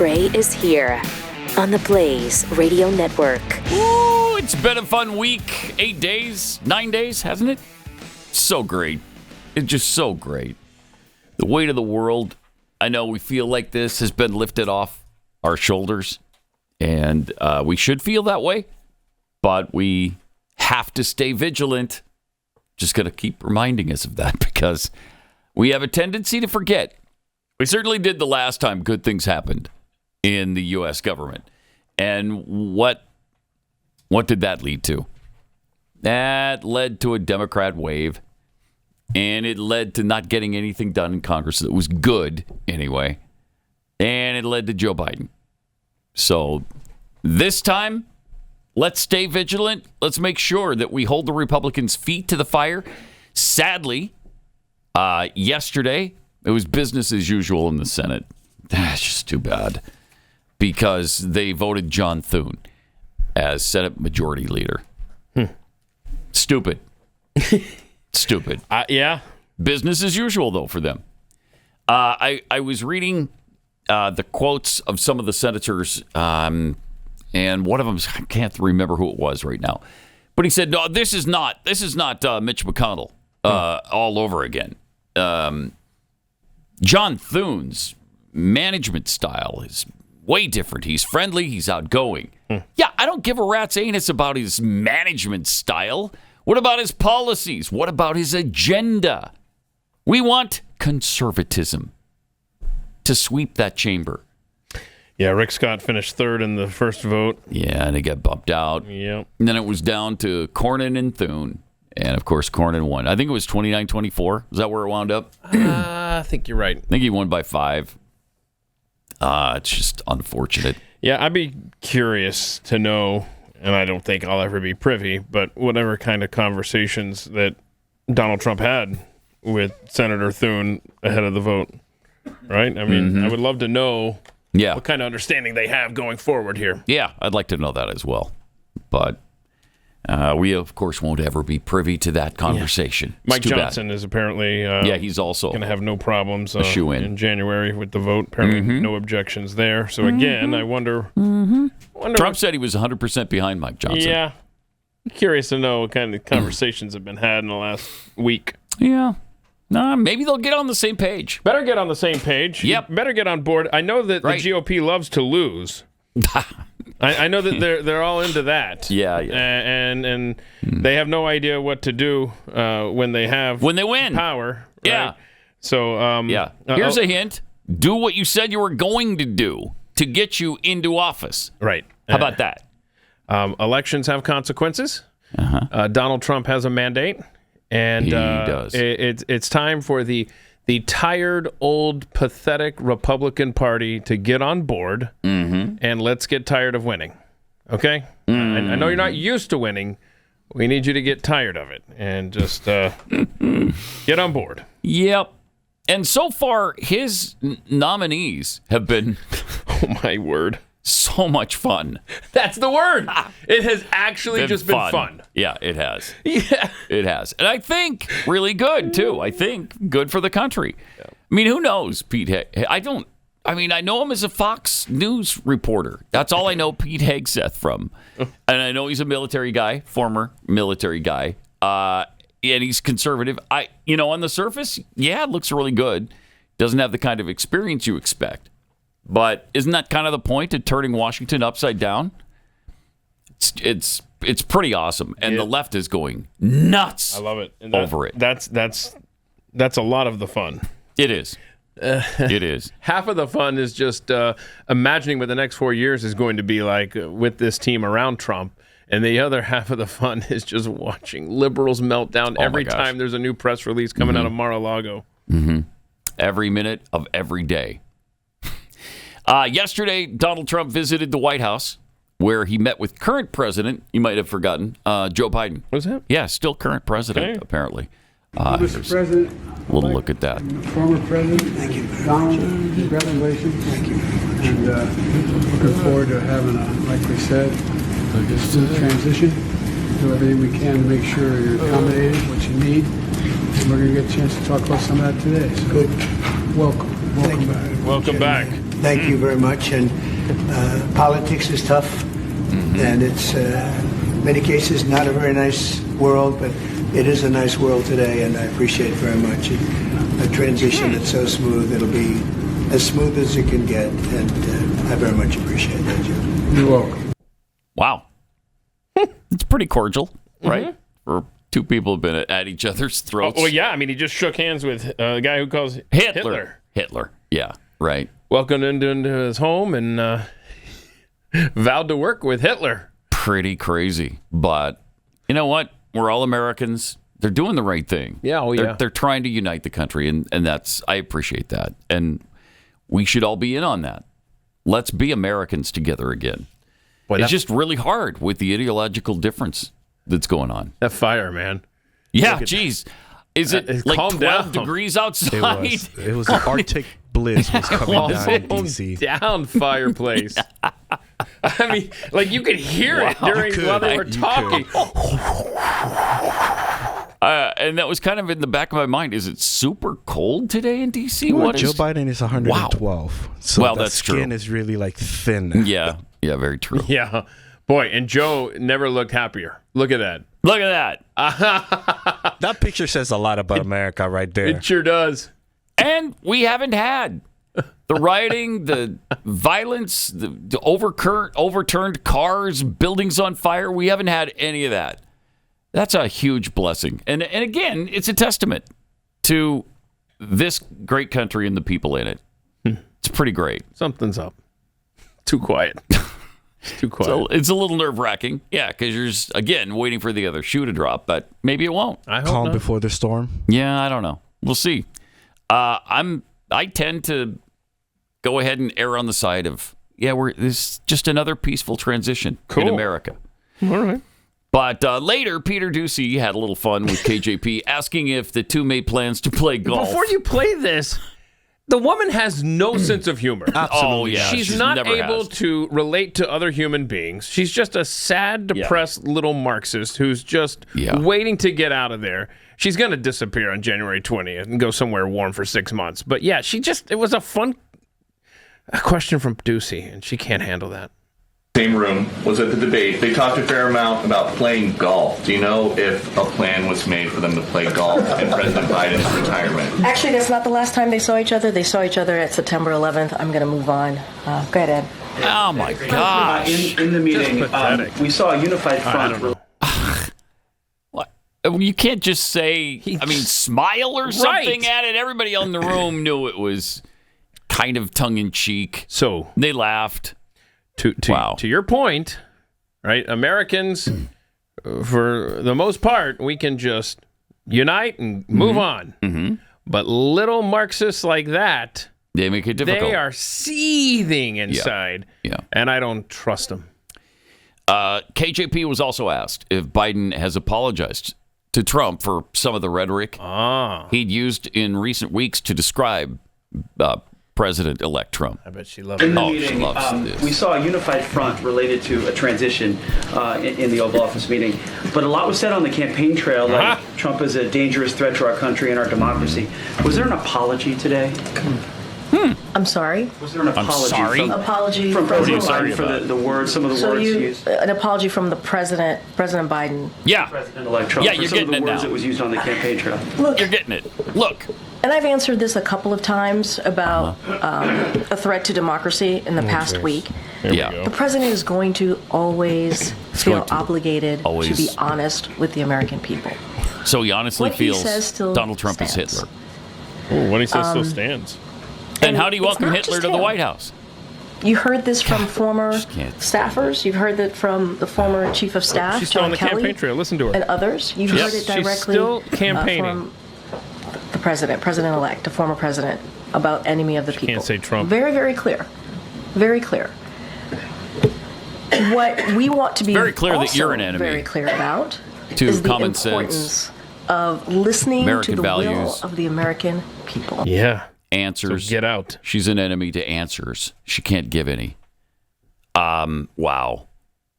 Gray is here on the Blaze Radio Network. Ooh, it's been a fun week. 8 days, 9 days, hasn't it? So great. It's just so great. The weight of the world, I know we feel like this, has been lifted off our shoulders. And we should feel that way. But we have to stay vigilant. Just got to keep reminding us of that because we have a tendency to forget. We certainly did the last time good things happened in the U.S. government. And what did that lead to? That led to a Democrat wave. And it led to not getting anything done in Congress that was good anyway. And it led to Joe Biden. So this time, let's stay vigilant. Let's make sure that we hold the Republicans' feet to the fire. Sadly, yesterday, it was business as usual in the Senate. That's just too bad because they voted John Thune as Senate Majority Leader. Stupid. Stupid. Yeah. Business as usual, though, for them. I was reading the quotes of some of the senators, and one of them, I can't remember who it was right now, but he said, "No, this is not Mitch McConnell all over again." John Thune's management style is way different. He's friendly. He's outgoing. Yeah, I don't give a rat's anus about his management style. What about his policies? What about his agenda? We want conservatism to sweep that chamber. Yeah, Rick Scott finished third in the first vote. Yeah, and he got bumped out. Yep. And then it was down to Cornyn and Thune. And, of course, Cornyn won. I think it was 29-24. Is that where it wound up? I think you're right. I think he won by 5. It's just unfortunate. Yeah, I'd be curious to know, and I don't think I'll ever be privy, but whatever kind of conversations that Donald Trump had with Senator Thune ahead of the vote, right? I mean, I would love to know what kind of understanding they have going forward here. Yeah, I'd like to know that as well. But we, of course, won't ever be privy to that conversation. Yeah. Mike Johnson is apparently he's also going to have no problems in January with the vote. Apparently no objections there. So, again, I wonder... Trump said he was 100% behind Mike Johnson. Yeah. Curious to know what kind of conversations have been had in the last week. Yeah. Maybe they'll get on the same page. Better get on the same page. Yep. Better get on board. I know that the GOP loves to lose. I know that they're all into that. Yeah. And they have no idea what to do when they win power. Right? Yeah. So here's a hint: do what you said you were going to do to get you into office. Right. How about that? Elections have consequences. Donald Trump has a mandate, and he does. It's time for the tired, old, pathetic Republican Party to get on board, and let's get tired of winning. Okay? I know you're not used to winning. We need you to get tired of it and just get on board. Yep. And so far, his nominees have been, oh my word, so much fun. That's the word. It has actually just been fun. Yeah, it has. Yeah. It has. And I think really good, too. I think good for the country. Yeah. I mean, who knows, Pete Heg? I know him as a Fox News reporter. That's all I know Pete Hegseth from. And I know he's a military guy, former military guy. And he's conservative. On the surface, it looks really good. Doesn't have the kind of experience you expect. But isn't that kind of the point of turning Washington upside down? It's pretty awesome, and the left is going nuts. I love it. Over it. That's a lot of the fun. It is. It is. Half of the fun is just imagining what the next 4 years is going to be like with this team around Trump. And the other half of the fun is just watching liberals melt down every time there's a new press release coming out of Mar-a-Lago. Every minute of every day. Yesterday, Donald Trump visited the White House, where he met with current president, you might have forgotten, Joe Biden. What's that? Yeah, still current president, apparently. Mr. President, a little look at that. Former President, thank you. Donald, congratulations. Thank you. And looking forward to having like we said, a smooth transition. Do everything we can to make sure you're accommodated, what you need. And we're going to get a chance to talk about some of that today. So welcome back. Welcome back. Thank you very much. And politics is tough, and it's in many cases not a very nice world, but it is a nice world today, and I appreciate it very much. A transition that's so smooth, it'll be as smooth as it can get, and I very much appreciate that, Jim. You're welcome. Wow. It's pretty cordial, right? For two people who've been at each other's throats. Well, yeah. I mean, he just shook hands with the guy who calls Hitler. Hitler. Yeah, right. Welcomed into his home and vowed to work with Hitler. Pretty crazy. But you know what? We're all Americans. They're doing the right thing. Yeah, They're trying to unite the country, and that's, I appreciate that. And we should all be in on that. Let's be Americans together again. Boy, it's just really hard with the ideological difference that's going on. That fire, man. Yeah, geez. Is it like 12 down. Degrees outside? It was an Arctic bliss was coming down in D.C. Down fireplace. I mean, like you could hear it while they were talking. And that was kind of in the back of my mind. Is it super cold today in D.C.? Well, Joe Biden is 112. Wow. So well, the that's skin true. is really like thin. Yeah, very true. Yeah. Boy, and Joe never looked happier. Look at that. Look at that. That picture says a lot about America right there. It sure does. And we haven't had the rioting, the violence, the overturned cars, buildings on fire. We haven't had any of that. That's a huge blessing. And again, it's a testament to this great country and the people in it. It's pretty great. Something's up. Too quiet. Too quiet. So it's a little nerve-wracking. Yeah, because you're, again, waiting for the other shoe to drop, but maybe it won't. I hope Calm not. before the storm. Yeah, I don't know. We'll see. I tend to go ahead and err on the side of, this is just another peaceful transition in America. All right. But later, Peter Ducey had a little fun with KJP, asking if the two made plans to play golf. Before you play this, the woman has no sense of humor. Absolutely. Oh, yeah. She's not able to relate to other human beings. She's just a sad, depressed little Marxist who's just waiting to get out of there. She's going to disappear on January 20th and go somewhere warm for 6 months. But yeah, it was a fun question from Ducey, and she can't handle that. Same room, was at the debate. They talked a fair amount about playing golf. Do you know if a plan was made for them to play golf in President Biden's retirement? Actually, that's not the last time they saw each other. They saw each other at September 11th. I'm going to move on. Go ahead, Ed. Oh, my gosh. In the meeting, we saw a unified front. What? You can't just say, smile or something at it. Everybody in the room knew it was kind of tongue-in-cheek. So they laughed. To your point, right? Americans, for the most part, we can just unite and move on. Mm-hmm. But little Marxists like that, they make it difficult. They are seething inside. Yeah. And I don't trust them. KJP was also asked if Biden has apologized to Trump for some of the rhetoric he'd used in recent weeks to describe President-elect Trump. I bet she loves it. In the she meeting, loves this. we saw a unified front related to a transition in the Oval Office meeting. But a lot was said on the campaign trail, like Trump is a dangerous threat to our country and our democracy. Was there an apology today? I'm sorry? Was there an apology? Apology from President Biden for the words, some of the words used? An apology from the President Biden. Yeah. President-elect Trump. Yeah, for you're some getting of the it words now. that was used on the campaign trail. Look, You're getting it. Look. and I've answered this a couple of times about a threat to democracy in the past week. Yeah. The president is going to always feel obligated to be honest with the American people. So he honestly What he feels says still Donald Trump is stands. Hitler. Oh, what he says still stands. And how do you it's welcome not Hitler just to the him. White House? You heard this from former can't staffers. You've heard that from the former chief of staff, She's still John on the Kelly, campaign trail. Listen to her. and others. You've heard it She's directly still campaigning. from the president-elect, the former president, about enemy of the people. can't say Trump. Very, very clear. Very clear. What we want to be very clear that also you're an enemy. very clear about To is the common importance sense. of listening American to the values. will of the American people. Yeah. Answers. So get out. She's an enemy to answers. She can't give any. Wow.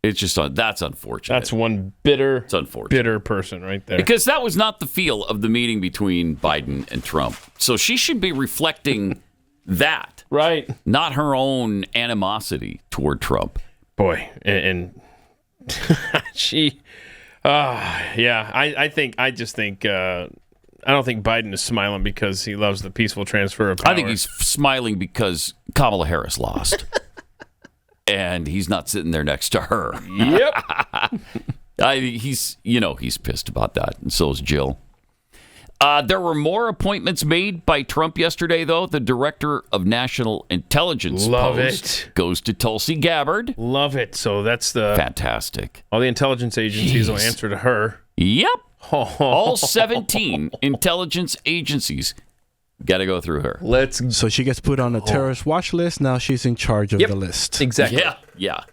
It's just that's unfortunate. That's one bitter person right there. Because that was not the feel of the meeting between Biden and Trump. So she should be reflecting that Right. Not her own animosity toward Trump. Boy, and she, yeah, I just think, I don't think Biden is smiling because he loves the peaceful transfer of power. I think he's smiling because Kamala Harris lost. And he's not sitting there next to her. Yep. He's pissed about that, and so is Jill. There were more appointments made by Trump yesterday, though. The director of national intelligence goes to Tulsi Gabbard. Love it. So that's the fantastic. All the intelligence agencies will answer to her. Yep. All 17 intelligence agencies got to go through her. So she gets put on a terrorist watch list. Now she's in charge of the list. Exactly. Yeah.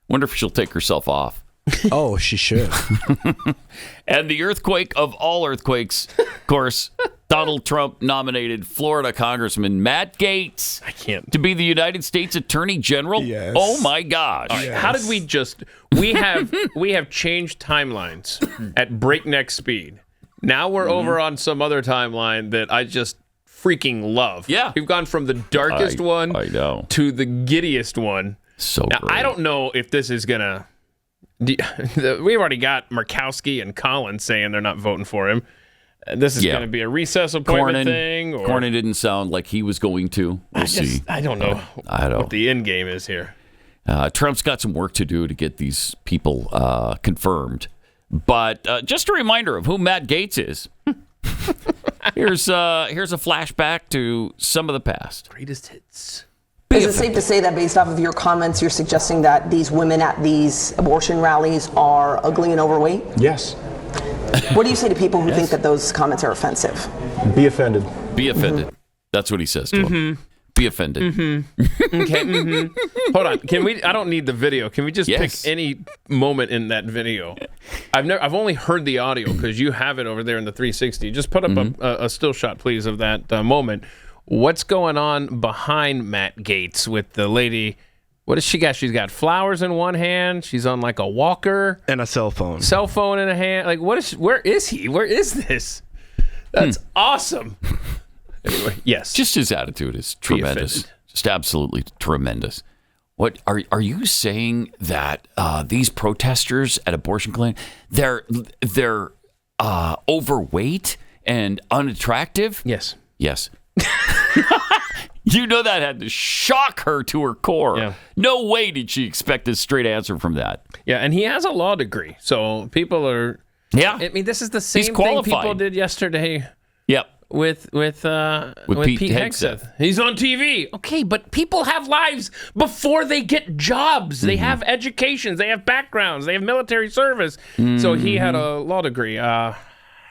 Wonder if she'll take herself off. Oh, she should. And the earthquake of all earthquakes, of course, Donald Trump nominated Florida Congressman Matt Gaetz to be the United States Attorney General. Yes. Oh my gosh. Yes. How did we have changed timelines at breakneck speed. Now we're over on some other timeline that I just freaking love. Yeah. We've gone from the darkest one to the giddiest one. So now, great. I don't know if this is going to... We've already got Murkowski and Collins saying they're not voting for him. This is going to be a recess appointment thing. Or... Cornyn didn't sound like he was going to. We'll see. I don't know what the end game is here. Trump's got some work to do to get these people confirmed. But just a reminder of who Matt Gaetz is. Here's a flashback to some of the past. Greatest hits. Is it safe to say that based off of your comments, you're suggesting that these women at these abortion rallies are ugly and overweight? Yes. What do you say to people who think that those comments are offensive? Be offended. Be offended. That's what he says to them. Be offended. Okay. Hold on. Can we? I don't need the video. Can we just pick any moment in that video? I've only heard the audio because you have it over there in the 360. Just put up a still shot, please, of that moment. What's going on behind Matt Gaetz with the lady? What does she got? She's got flowers in one hand. She's on like a walker and a cell phone. Cell phone in a hand. Like what is? Where is he? Where is this? That's awesome. Anyway, yes. Just his attitude is tremendous. Just absolutely tremendous. What are you saying that these protesters at abortion clinic they're overweight and unattractive? Yes. Yes. You know that had to shock her to her core. Yeah. No way did she expect a straight answer from that. Yeah, and he has a law degree, so people are. Yeah, I mean, this is the same thing people did yesterday. Yep. With Pete Hegseth. He's on TV. Okay, but people have lives before they get jobs. They have educations. They have backgrounds. They have military service. So he had a law degree. I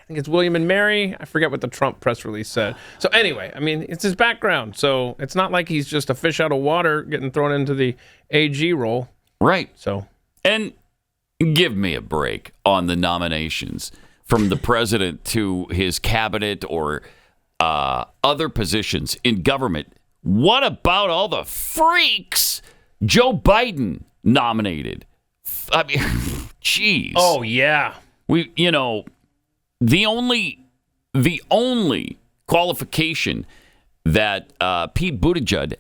think it's William and Mary. I forget what the Trump press release said. So anyway, I mean, it's his background. So it's not like he's just a fish out of water getting thrown into the AG role. Right. So, and give me a break on the nominations from the president to his cabinet or other positions in government. What about all the freaks Joe Biden nominated? I mean, jeez. Oh, yeah. The only qualification that Pete Buttigieg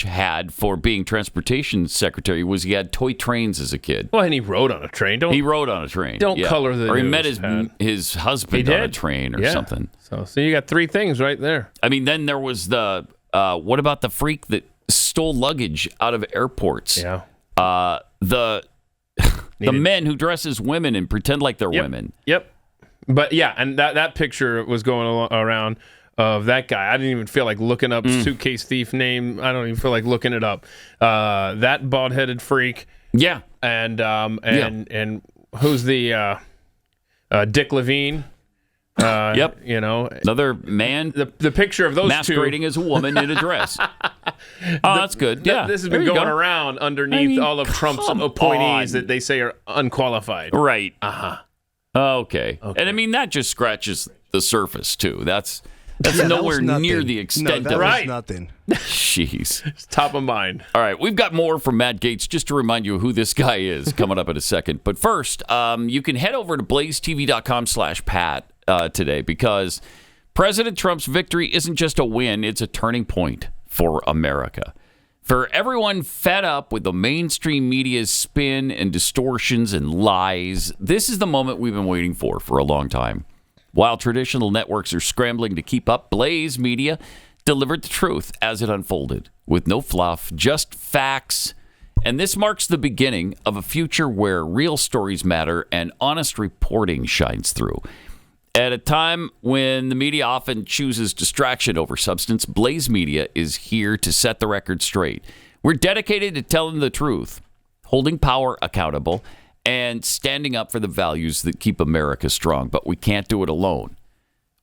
had for being transportation secretary was he had toy trains as a kid. Well, and he rode on a train. He rode on a train. Don't color the Or he news, met his husband on a train or something. So you got three things right there. I mean, then there was the what about the freak that stole luggage out of airports? Yeah. The men who dress as women and pretend like they're women. Yep. But yeah, and that picture was going around of that guy. I didn't even feel like looking up suitcase thief name. I don't even feel like looking it up. That bald-headed freak. Yeah. And who's the Dick Levine? Yep. You know, another man. The picture of those masquerading as a woman in a dress. That's good. Yeah, this has been going around underneath all of Trump's appointees that they say are unqualified. Right. Okay. And I mean that just scratches the surface too. That's nowhere near the extent of was nothing. Jeez. It's top of mind. All right, we've got more from Matt Gaetz just to remind you who this guy is coming up in a second. But first, you can head over to blazetv.com/Pat today because President Trump's victory isn't just a win, it's a turning point for America. For everyone fed up with the mainstream media's spin and distortions and lies, this is the moment we've been waiting for a long time. While traditional networks are scrambling to keep up, Blaze Media delivered the truth as it unfolded, with no fluff, just facts. And this marks the beginning of a future where real stories matter and honest reporting shines through. At a time when the media often chooses distraction over substance, Blaze Media is here to set the record straight. We're dedicated to telling the truth, holding power accountable, and standing up for the values that keep America strong. But we can't do it alone.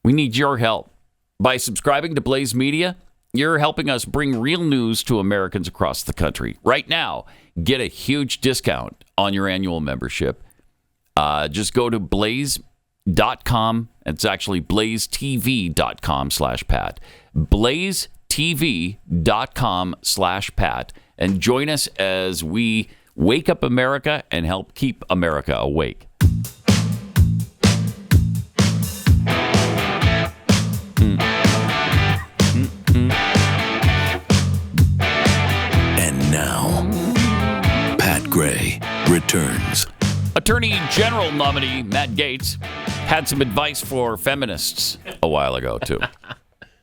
We need your help. By subscribing to Blaze Media, you're helping us bring real news to Americans across the country. Right now, get a huge discount on your annual membership. Just go to blaze.com. It's actually blazetv.com/Pat. blazetv.com/Pat. And join us as we wake up America and help keep America awake. And now, Pat Gray returns. Attorney General nominee Matt Gaetz had some advice for feminists a while ago, too.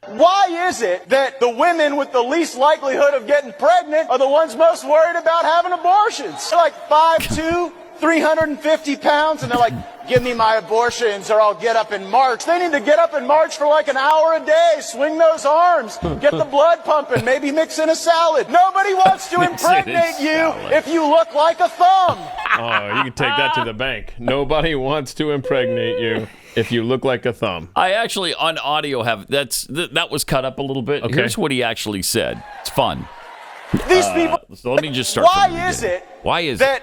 Why is it that the women with the least likelihood of getting pregnant are the ones most worried about having abortions? They're like 5'2", 350 pounds, and they're like, give me my abortions or I'll get up and march. They need to get up and march for like an hour a day, swing those arms, get the blood pumping, maybe mix in a salad. Nobody wants to impregnate you if you look like a thumb. Oh, you can take that to the bank. Nobody wants to impregnate you if you look like a thumb. I actually, on audio, have that was cut up a little bit. Okay. Here's what he actually said. It's fun. These people. So let me just start. Why is it that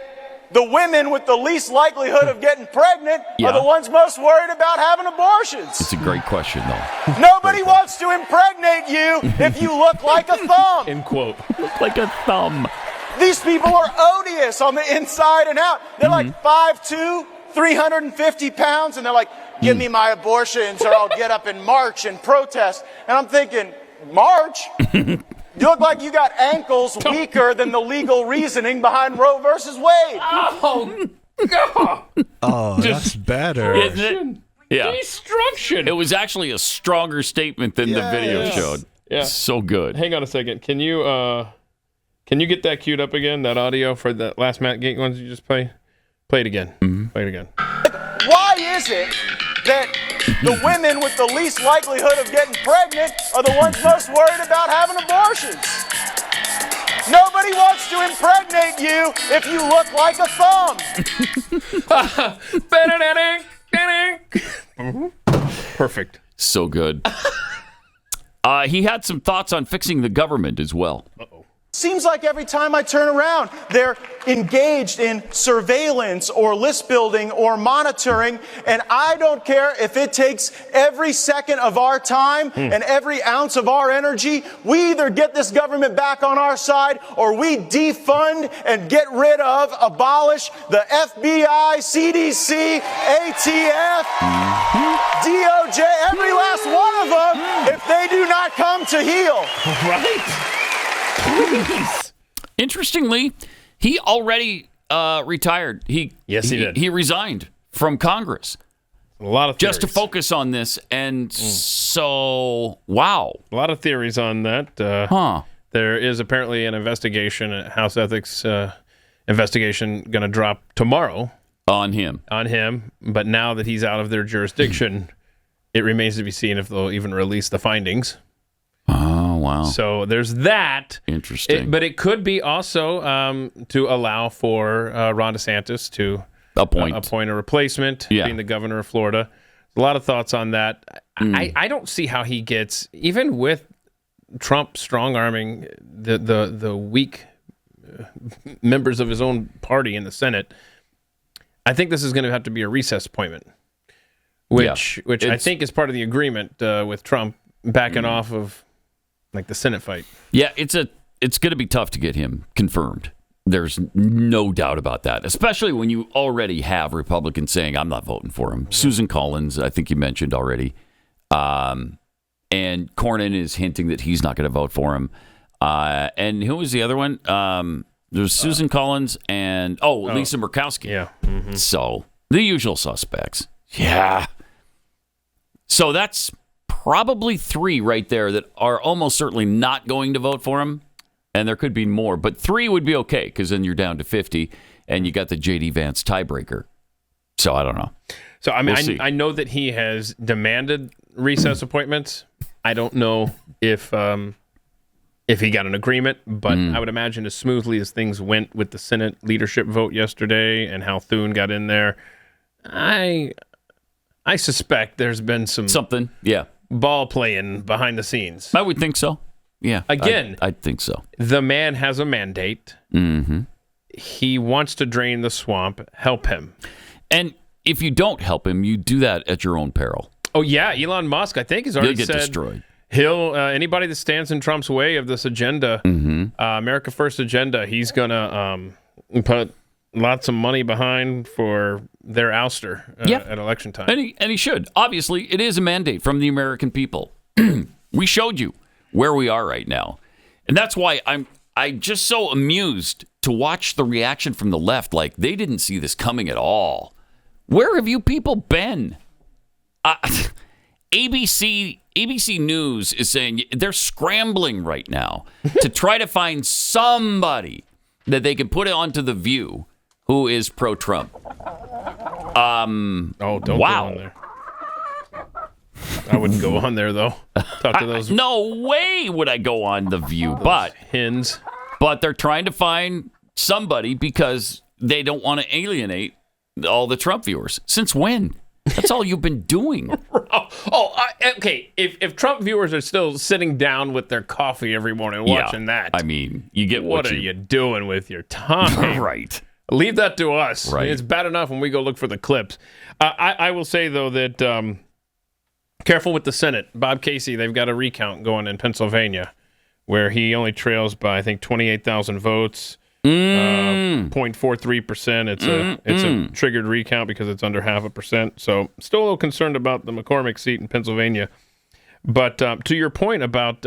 the women with the least likelihood of getting pregnant are the ones most worried about having abortions? It's a great question, though. Nobody wants to impregnate you if you look like a thumb. End quote. Look like a thumb. These people are odious on the inside and out. They're like 5'2", 350 pounds, and they're like, give me my abortions or I'll get up and march and protest. And I'm thinking, march? You look like you got ankles weaker than the legal reasoning behind Roe versus Wade. Oh, God. Oh, that's better. Isn't it? Yeah. Destruction. It was actually a stronger statement than the video showed. Yeah. So good. Hang on a second. Can you get that queued up again, that audio for the last Matt Gaetz ones you just played? Play it again. Mm-hmm. Play it again. Why is it that the women with the least likelihood of getting pregnant are the ones most worried about having abortions? Nobody wants to impregnate you if you look like a thumb. Perfect. So good. He had some thoughts on fixing the government as well. Seems like every time I turn around, they're engaged in surveillance or list building or monitoring, and I don't care if it takes every second of our time and every ounce of our energy. We either get this government back on our side or we defund and get rid of, abolish the FBI, CDC, ATF, DOJ, every last one of them if they do not come to heal. Right? Please. Interestingly, he already retired. Yes, he did. He resigned from Congress. A lot of theories. Just to focus on this, and so wow, a lot of theories on that. There is apparently an investigation, a House Ethics investigation, going to drop tomorrow on him. But now that he's out of their jurisdiction, it remains to be seen if they'll even release the findings. Oh, wow. So there's that. Interesting. But it could be also to allow for Ron DeSantis to appoint a replacement, being the governor of Florida. A lot of thoughts on that. I don't see how he gets, even with Trump strong-arming the weak members of his own party in the Senate, I think this is going to have to be a recess appointment, which I think is part of the agreement with Trump backing off of like the Senate fight. Yeah, it's going to be tough to get him confirmed. There's no doubt about that, especially when you already have Republicans saying, I'm not voting for him. Susan Collins, I think you mentioned already. And Cornyn is hinting that he's not going to vote for him. And who was the other one? There's Susan Collins and, Lisa Murkowski. Yeah. So the usual suspects. Yeah. So that's probably 3 right there that are almost certainly not going to vote for him. And there could be more, but 3 would be okay because then you're down to 50 and you got the J.D. Vance tiebreaker. So I don't know. So, I mean, We'll I know that he has demanded recess appointments. I don't know if he got an agreement, but I would imagine as smoothly as things went with the Senate leadership vote yesterday and how Thune got in there, I suspect there's been something ball playing behind the scenes. I would think so. Yeah. Again, I think so. The man has a mandate. Mm-hmm. He wants to drain the swamp. Help him. And if you don't help him, you do that at your own peril. Oh, yeah. Elon Musk, I think, has already He'll get said destroyed. He'll anybody that stands in Trump's way of this agenda, America First agenda, he's going to put lots of money behind for their ouster at election time. And he should. Obviously, it is a mandate from the American people. We showed you where we are right now. And that's why I'm just so amused to watch the reaction from the left. Like, they didn't see this coming at all. Where have you people been? ABC News is saying they're scrambling right now to try to find somebody that they can put onto The View who is pro-Trump. Don't go on there. I wouldn't go on there, though. Talk to those. No way would I go on The View, but hens. But they're trying to find somebody because they don't want to alienate all the Trump viewers. Since when? That's all you've been doing. Okay. If Trump viewers are still sitting down with their coffee every morning watching that, I mean, you get what are you doing with your time? Right. Leave that to us. Right. I mean, it's bad enough when we go look for the clips. I will say, though, that careful with the Senate. Bob Casey, they've got a recount going in Pennsylvania where he only trails by, I think, 28,000 votes. 0.43%. It's a triggered recount because it's under 0.5%. So still a little concerned about the McCormick seat in Pennsylvania. But to your point about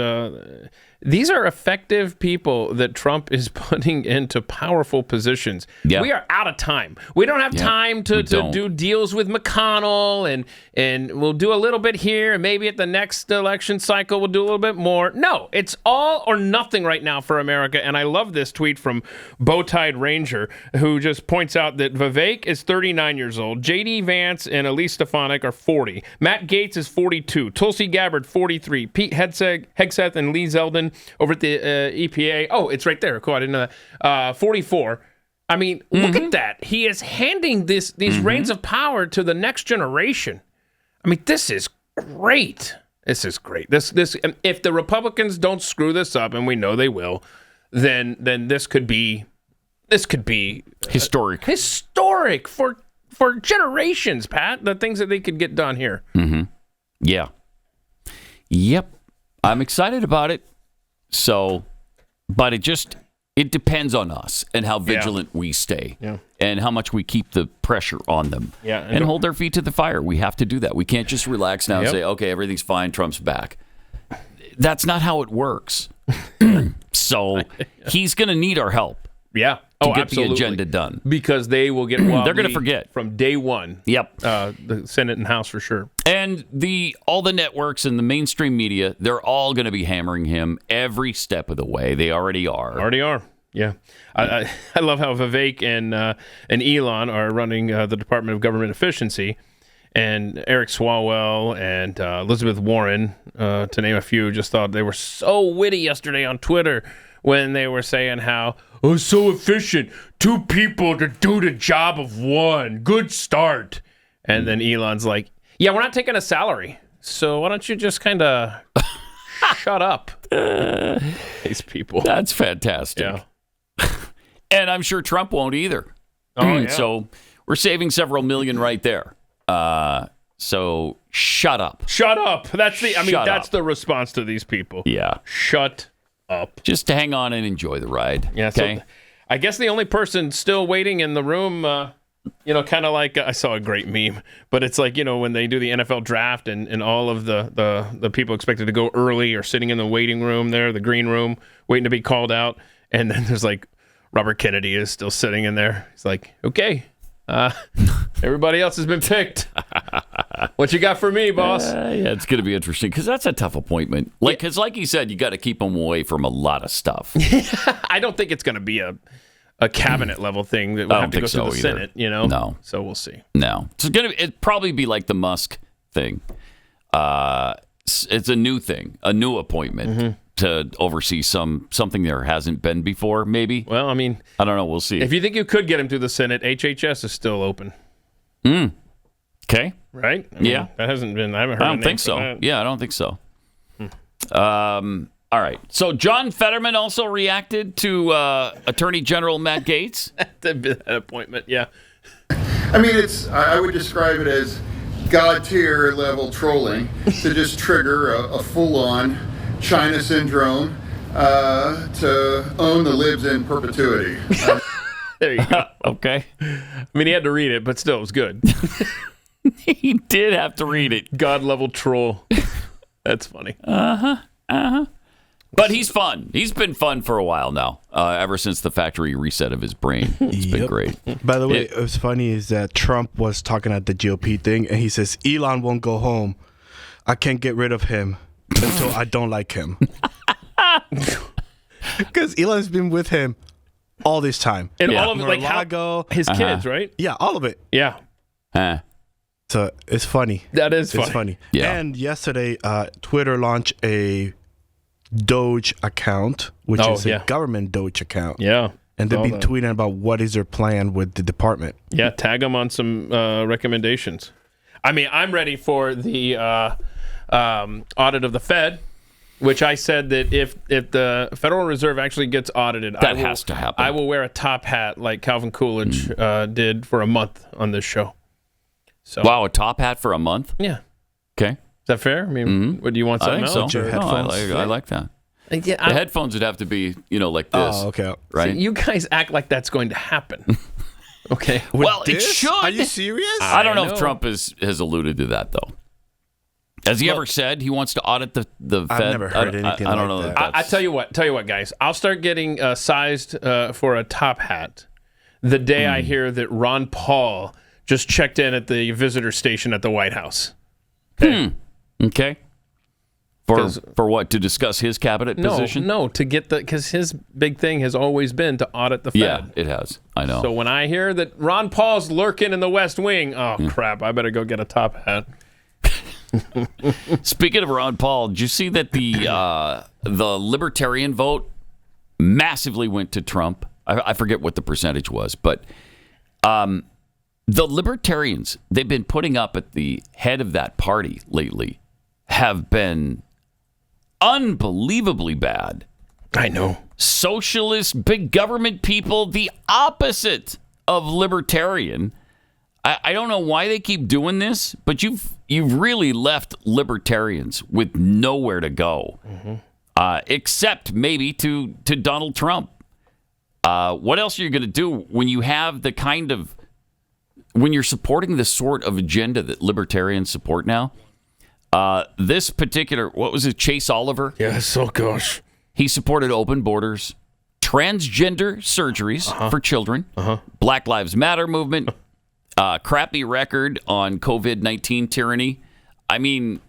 these are effective people that Trump is putting into powerful positions. Yeah. We are out of time. We don't have time to do deals with McConnell, and we'll do a little bit here, and maybe at the next election cycle we'll do a little bit more. No, it's all or nothing right now for America. And I love this tweet from Bowtied Ranger, who just points out that Vivek is 39 years old, J.D. Vance and Elise Stefanik are 40, Matt Gaetz is 42, Tulsi Gabbard 43, Pete Hegseth and Lee Zeldin over at the EPA. Oh, it's right there. Cool. I didn't know that. 44. I mean, look at that. He is handing these reins of power to the next generation. I mean, this is great. This is great. This if the Republicans don't screw this up, and we know they will, then this could be historic. Historic for generations, Pat. The things that they could get done here. Yeah. Yep. I'm excited about it. So, but it depends on us and how vigilant we stay and how much we keep the pressure on them and hold their feet to the fire. We have to do that. We can't just relax now and say, okay, everything's fine. Trump's back. That's not how it works. So he's going to need our help. Yeah. To get the agenda done. Because they will get wobbly. They're going to forget. From day one. Yep. The Senate and House for sure. And all the networks and the mainstream media, they're all going to be hammering him every step of the way. They already are. Yeah. I love how Vivek and Elon are running the Department of Government Efficiency. And Eric Swalwell and Elizabeth Warren, to name a few, just thought they were so witty yesterday on Twitter when they were saying how, so efficient. 2 people to do the job of 1. Good start. And then Elon's like, yeah, we're not taking a salary. So why don't you just kind of shut up? These people. That's fantastic. Yeah. And I'm sure Trump won't either. Oh, yeah. So we're saving several million right there. So shut up. Shut up. That's the response to these people. Yeah. Shut up. Just to hang on and enjoy the ride. Yeah. Okay. So I guess the only person still waiting in the room Kind of like I saw a great meme, but it's like, when they do the NFL draft and all of the people expected to go early are sitting in the waiting room there, the green room, waiting to be called out. And then there's like Robert Kennedy is still sitting in there. He's like, okay, everybody else has been picked. What you got for me, boss? Yeah, it's going to be interesting because that's a tough appointment. Because like you said, you got to keep them away from a lot of stuff. I don't think it's going to be a cabinet level thing that will have to go through the Senate, No. So we'll see. No. It'd probably be like the Musk thing. It's a new thing, a new appointment to oversee something there hasn't been before, maybe. Well, I mean, I don't know. We'll see. If you think you could get him through the Senate, HHS is still open. Okay. Right? Yeah. That hasn't been, I haven't heard I don't think so. That. Yeah, I don't think so. All right. So John Fetterman also reacted to Attorney General Matt Gaetz. that appointment, yeah. I mean, I would describe it as God tier level trolling to just trigger a full-on China syndrome to own the libs in perpetuity. There you go. Okay. I mean, he had to read it, but still, it was good. He did have to read it. God level troll. That's funny. But he's fun. He's been fun for a while now, ever since the factory reset of his brain. It's been great. By the way, it was funny is that Trump was talking at the GOP thing, and he says, Elon won't go home. I can't get rid of him until I don't like him. Because Elon's been with him all this time. And all of it, like his kids, right? Yeah, all of it. Yeah. So it's funny. That is funny. It's funny. Yeah. And yesterday, Twitter launched a Doge account, which is a government Doge account. Yeah. And they've been tweeting about what is their plan with the department. Yeah, tag them on some recommendations. I mean, I'm ready for the audit of the Fed, which I said that if the Federal Reserve actually gets audited, has to happen. I will wear a top hat like Calvin Coolidge did for a month on this show. So, wow, a top hat for a month? Yeah. Okay. Is that fair? I mean, what do you want something I think else? so. I like that. The headphones would have to be, like this. Oh, okay. Right? See, you guys act like that's going to happen. Okay. Well, it should. Are you serious? I don't know if Trump has alluded to that, though. Has he ever said he wants to audit the Fed? I've never heard anything I don't like know. that. I tell you what, guys. I'll start getting sized for a top hat the day I hear that Ron Paul just checked in at the visitor station at the White House. Okay. For what? To discuss his cabinet position? No, to get because his big thing has always been to audit the Fed. Yeah, it has. I know. So when I hear that Ron Paul's lurking in the West Wing, crap, I better go get a top hat. Speaking of Ron Paul, did you see that the Libertarian vote massively went to Trump? I forget what the percentage was, but the Libertarians, they've been putting up at the head of that party lately, have been unbelievably bad. I know. Socialist, big government people, the opposite of libertarian. I don't know why they keep doing this, but you've really left libertarians with nowhere to go, except maybe to Donald Trump. What else are you going to do when you have the kind of when you're supporting the sort of agenda that libertarians support now? This particular, what was it, Chase Oliver? Yes, oh gosh. He supported open borders, transgender surgeries for children, Black Lives Matter movement, crappy record on COVID-19 tyranny. I mean,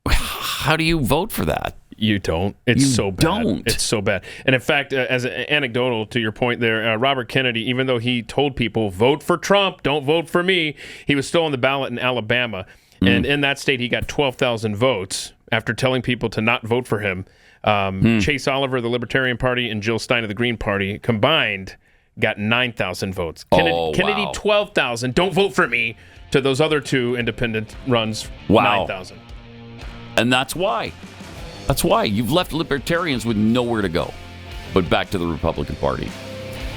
how do you vote for that? You don't. It's so bad. Don't. It's so bad. And in fact, as an anecdotal to your point there, Robert Kennedy, even though he told people, vote for Trump, don't vote for me, he was still on the ballot in Alabama. And in that state, he got 12,000 votes after telling people to not vote for him. Chase Oliver, the Libertarian Party, and Jill Stein of the Green Party combined got 9,000 votes. Kennedy 12,000. Don't vote for me. To those other two independent runs, 9,000. And that's why. That's why you've left libertarians with nowhere to go. But back to the Republican Party.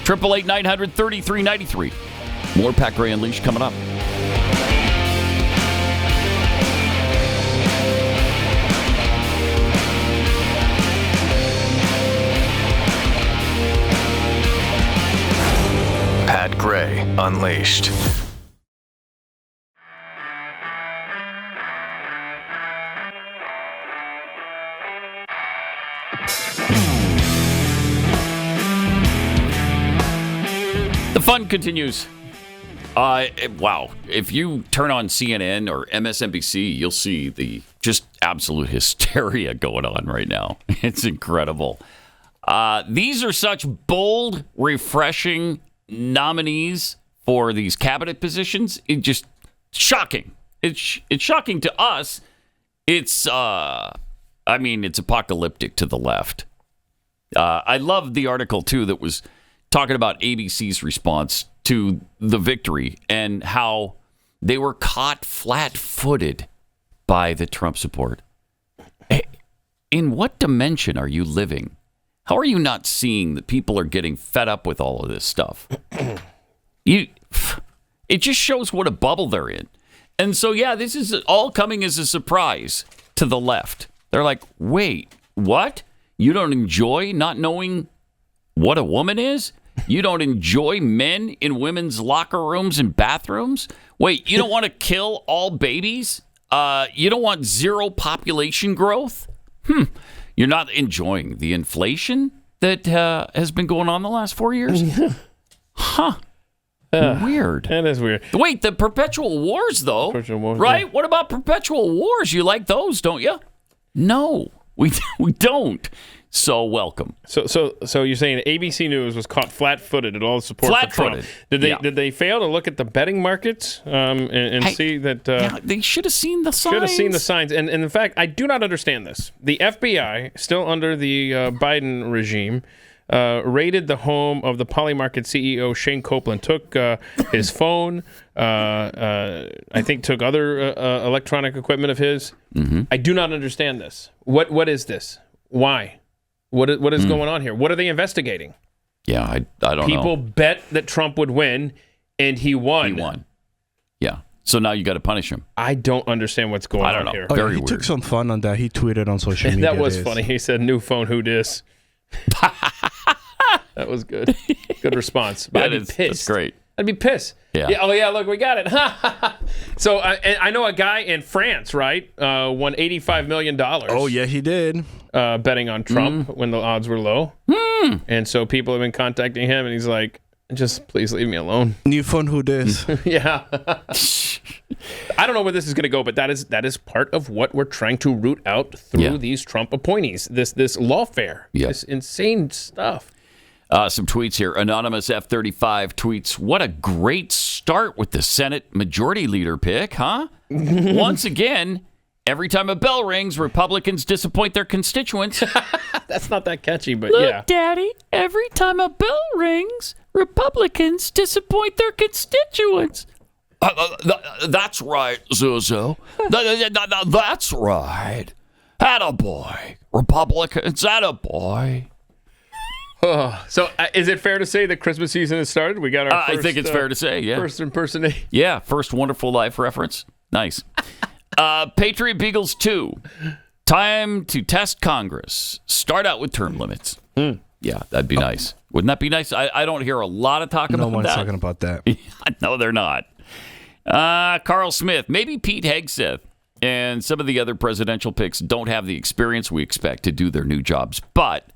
888-900-3393. More Pat Gray Unleashed coming up. Pat Gray Unleashed. The fun continues. Wow. If you turn on CNN or MSNBC, you'll see the just absolute hysteria going on right now. It's incredible. These are such bold, refreshing nominees for these cabinet positions. It's just shocking. It's shocking to us. It's apocalyptic to the left. I love the article, too, that was talking about ABC's response to the victory and how they were caught flat-footed by the Trump support. In what dimension are you living? How are you not seeing that people are getting fed up with all of this stuff? It just shows what a bubble they're in. And so, yeah, this is all coming as a surprise to the left. They're like, wait, what? You don't enjoy not knowing what a woman is? You don't enjoy men in women's locker rooms and bathrooms? Wait, you don't want to kill all babies? You don't want zero population growth? You're not enjoying the inflation that has been going on the last 4 years? Huh. Weird. That is weird. Wait, the perpetual wars, though, right? Yeah. What about perpetual wars? You like those, don't you? No, we don't. So welcome. So you're saying ABC News was caught flat-footed at all the support for Trump. Did they fail to look at the betting markets and see that? They should have seen the signs. Should have seen the signs. And in fact, I do not understand this. The FBI, still under the Biden regime, raided the home of the Polymarket CEO Shane Copeland. Took his phone. I think took other electronic equipment of his. Mm-hmm. I do not understand this. What is this? Why? What is going on here? What are they investigating? Yeah, I don't know. People bet that Trump would win, and he won. He won. Yeah. So now you got to punish him. I don't understand what's going on here. Oh, Very weird. He took some fun on that. He tweeted on social media. That was funny. He said, "New phone, who dis?" That was good. Good response. But I'd be pissed. That's great. I'd be pissed. Yeah. Oh, yeah, look, we got it. So I know a guy in France, right, won $85 million. Oh, yeah, he did. Betting on Trump when the odds were low. And so people have been contacting him, and he's like, just please leave me alone. New phone, who dis? Yeah. I don't know where this is going to go, but that is part of what we're trying to root out through these Trump appointees, this lawfare, this insane stuff. Some tweets here. Anonymous F35 tweets, what a great start with the Senate Majority Leader pick, huh? Once again, every time a bell rings, Republicans disappoint their constituents. That's not that catchy, but Look, yeah. Daddy, every time a bell rings, Republicans disappoint their constituents. That's right, Zuzu. That's right. Attaboy. Republicans, attaboy. So is it fair to say that Christmas season has started? We got our first, I think it's fair to say, yeah. First impersonation. Yeah, first Wonderful Life reference. Nice. Patriot Beagles 2. Time to test Congress. Start out with term limits. Yeah, that'd be nice. Wouldn't that be nice? I don't hear a lot of talk about that. No one's talking about that. No, they're not. Carl Smith. Maybe Pete Hegseth and some of the other presidential picks don't have the experience we expect to do their new jobs. But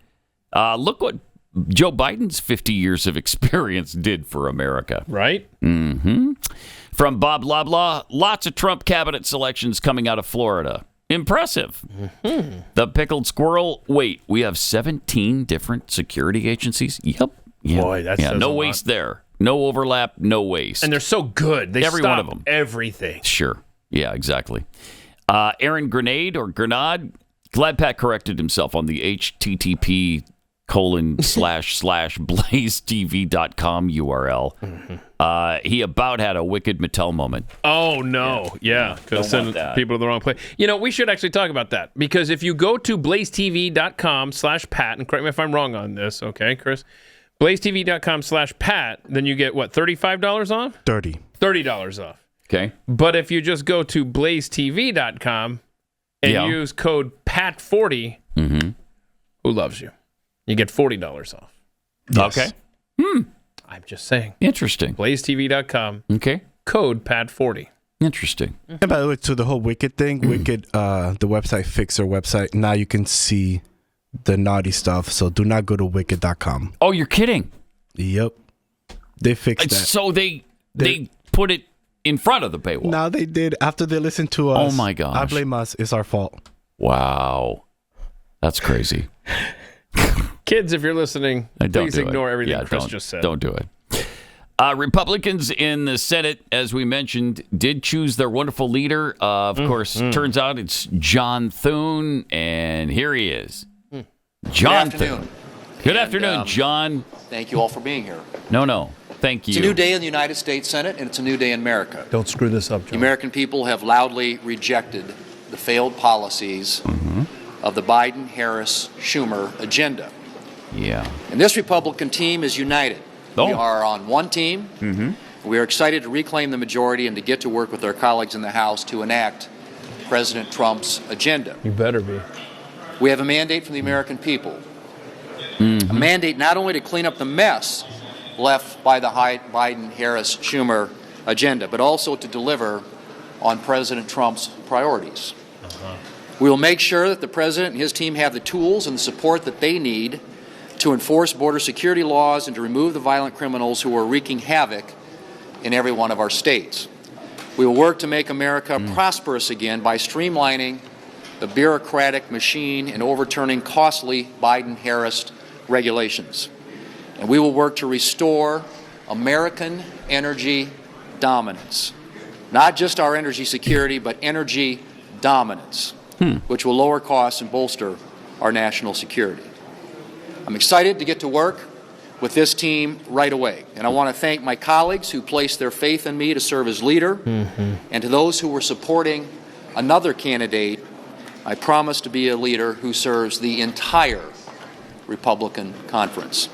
look what Joe Biden's 50 years of experience did for America. Right? Mm-hmm. From Bob Loblaw, lots of Trump cabinet selections coming out of Florida. Impressive. Mm-hmm. The pickled squirrel. Wait, we have 17 different security agencies? Yep. Yeah. Boy, that's no waste there. No overlap, no waste. And they're so good. They Every stop one of them. Everything. Sure. Yeah, exactly. Aaron Grenade or Grenade. Glad Pat corrected himself on the http://blazetv.com URL. Mm-hmm. He about had a wicked Mattel moment. Oh, no. Yeah. Because send people to the wrong place. You know, we should actually talk about that. Because if you go to blazetv.com/Pat, and correct me if I'm wrong on this, okay, Chris? blazetv.com/Pat, then you get, what, $35 off? $30 off. Okay. But if you just go to blazetv.com and use code PAT40, who loves you? You get $40 off. Yes. Okay. I'm just saying. Interesting. blazetv.com. Okay. Code PAT40. Interesting. And by the way, to the whole Wicked thing, Wicked, the website fixed their website. Now you can see the naughty stuff. So do not go to wicked.com. Oh, you're kidding? Yep. They fixed that. So they put it in front of the paywall. No, they did. After they listened to us. Oh, my gosh. I blame us. It's our fault. Wow. That's crazy. Kids, if you're listening, please ignore everything Chris just said. Don't do it. Republicans in the Senate, as we mentioned, did choose their wonderful leader. Of course, turns out it's John Thune, and here he is. John Thune. Good afternoon, John. Thank you all for being here. No. Thank you. It's a new day in the United States Senate, and it's a new day in America. Don't screw this up, John. The American people have loudly rejected the failed policies of the Biden-Harris-Schumer agenda. Yeah. And this Republican team is united. We are on one team. We are excited to reclaim the majority and to get to work with our colleagues in the House to enact President Trump's agenda. You better be. We have a mandate from the American people. A mandate not only to clean up the mess left by the Biden-Harris-Schumer agenda, but also to deliver on President Trump's priorities. We will make sure that the President and his team have the tools and the support that they need to enforce border security laws and to remove the violent criminals who are wreaking havoc in every one of our states. We will work to make America prosperous again by streamlining the bureaucratic machine and overturning costly Biden-Harris regulations. And we will work to restore American energy dominance. Not just our energy security, but energy dominance, which will lower costs and bolster our national security. I'm excited to get to work with this team right away. And I want to thank my colleagues who placed their faith in me to serve as leader. And to those who were supporting another candidate, I promise to be a leader who serves the entire Republican conference.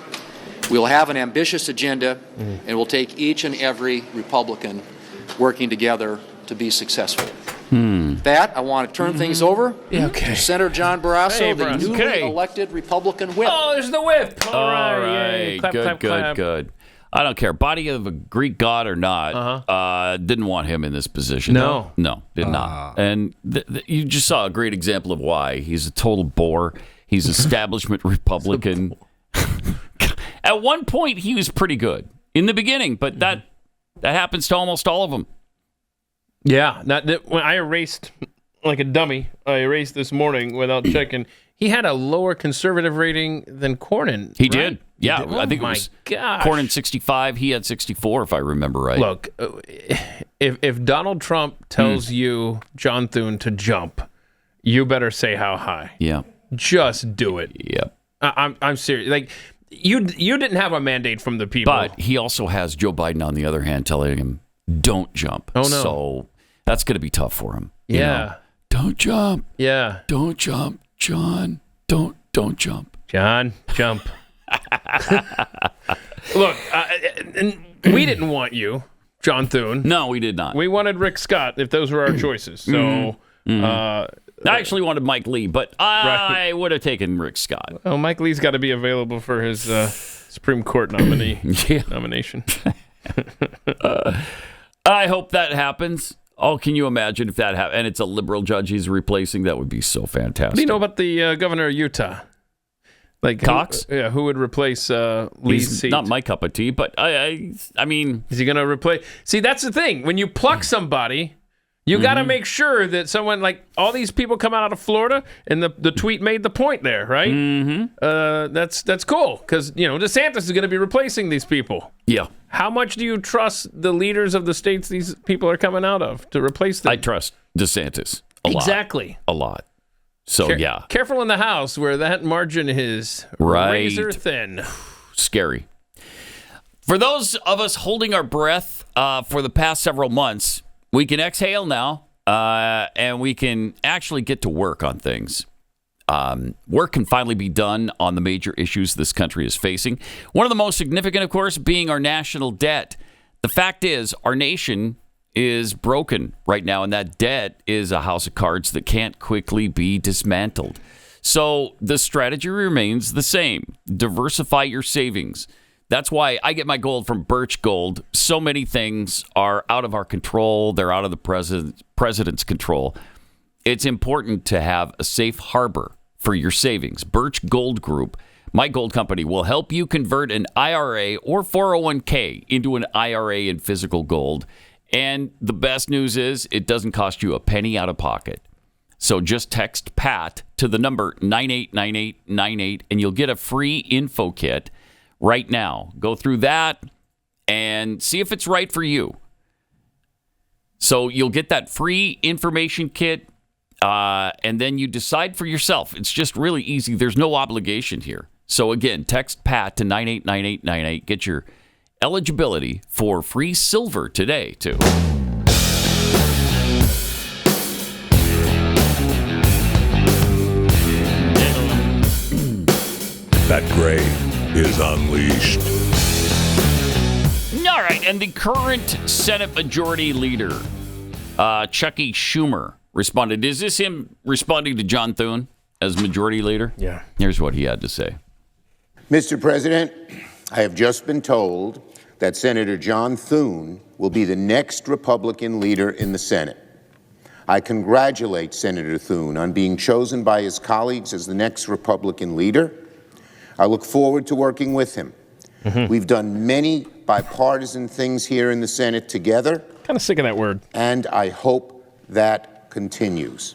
We'll have an ambitious agenda, and we'll take each and every Republican working together to be successful. With that, I want to turn things over to Senator John Barrasso, the newly elected Republican whip. Oh, there's the whip. All right. Good. I don't care. Body of a Greek god or not, didn't want him in this position. No, did not. And you just saw a great example of why. He's a total bore. He's establishment Republican. At one point, he was pretty good in the beginning, but that happens to almost all of them. Yeah, when I erased like a dummy. I erased this morning without checking. He had a lower conservative rating than Cornyn. He did. Yeah, Oh I think it was Cornyn 65. He had 64, if I remember right. Look, if Donald Trump tells you, John Thune, to jump, you better say how high. Yeah. Just do it. Yep. I'm serious. Like, you didn't have a mandate from the people. But he also has Joe Biden, on the other hand, telling him, don't jump. Oh, no. So that's going to be tough for him. Yeah. You know? Don't jump. Yeah. Don't jump, John. Don't jump. John, jump. Look, we didn't want you, John Thune. No, we did not. We wanted Rick Scott, if those were our choices. So, I actually wanted Mike Lee, but I would have taken Rick Scott. Oh, Mike Lee's got to be available for his Supreme Court nomination. I hope that happens. Oh, can you imagine if that happened? And it's a liberal judge he's replacing. That would be so fantastic. What do you know about the governor of Utah? Like Cox? Who would replace Lee's seat? Not my cup of tea, but I mean... Is he going to replace... See, that's the thing. When you pluck somebody, you got to make sure that someone, like all these people come out of Florida, and the tweet made the point there, right? That's cool, because, DeSantis is going to be replacing these people. Yeah. How much do you trust the leaders of the states these people are coming out of to replace them? I trust DeSantis a lot. Exactly. A lot. So, yeah. Careful in the House where that margin is razor thin. Scary. For those of us holding our breath for the past several months, we can exhale now, and we can actually get to work on things. Work can finally be done on the major issues this country is facing. One of the most significant, of course, being our national debt. The fact is, our nation is broken right now, and that debt is a house of cards that can't quickly be dismantled. So the strategy remains the same. Diversify your savings. That's why I get my gold from Birch Gold. So many things are out of our control. They're out of the president's control. It's important to have a safe harbor for your savings. Birch Gold Group, my gold company, will help you convert an IRA or 401k into an IRA in physical gold. And the best news is it doesn't cost you a penny out of pocket. So just text PAT to the number 989898 and you'll get a free info kit right now. Go through that and see if it's right for you. So you'll get that free information kit, and then you decide for yourself. It's just really easy. There's no obligation here. So again, text PAT to 989898. Get your eligibility for free silver today, too. Pat Gray is unleashed. All right, and the current Senate Majority Leader, Chuck Schumer, responded. Is this him responding to John Thune as Majority Leader? Yeah. Here's what he had to say. Mr. President, I have just been told that Senator John Thune will be the next Republican leader in the Senate. I congratulate Senator Thune on being chosen by his colleagues as the next Republican leader. I look forward to working with him. We've done many bipartisan things here in the Senate together. Kind of sick of that word. And I hope that continues.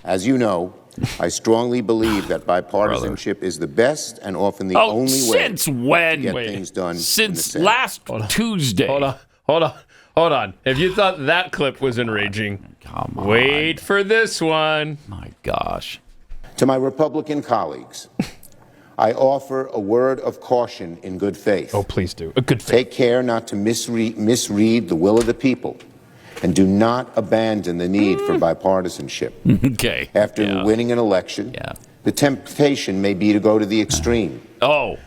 As you know, I strongly believe that bipartisanship is the best and often the only way since when? to get things done. Since last Tuesday. Hold on. If you thought that clip was enraging, come on. Wait for this one. My gosh. To my Republican colleagues, I offer a word of caution in good faith. Oh, please do. A good faith. Take care not to misread the will of the people, and do not abandon the need for bipartisanship. Okay. After winning an election, the temptation may be to go to the extreme.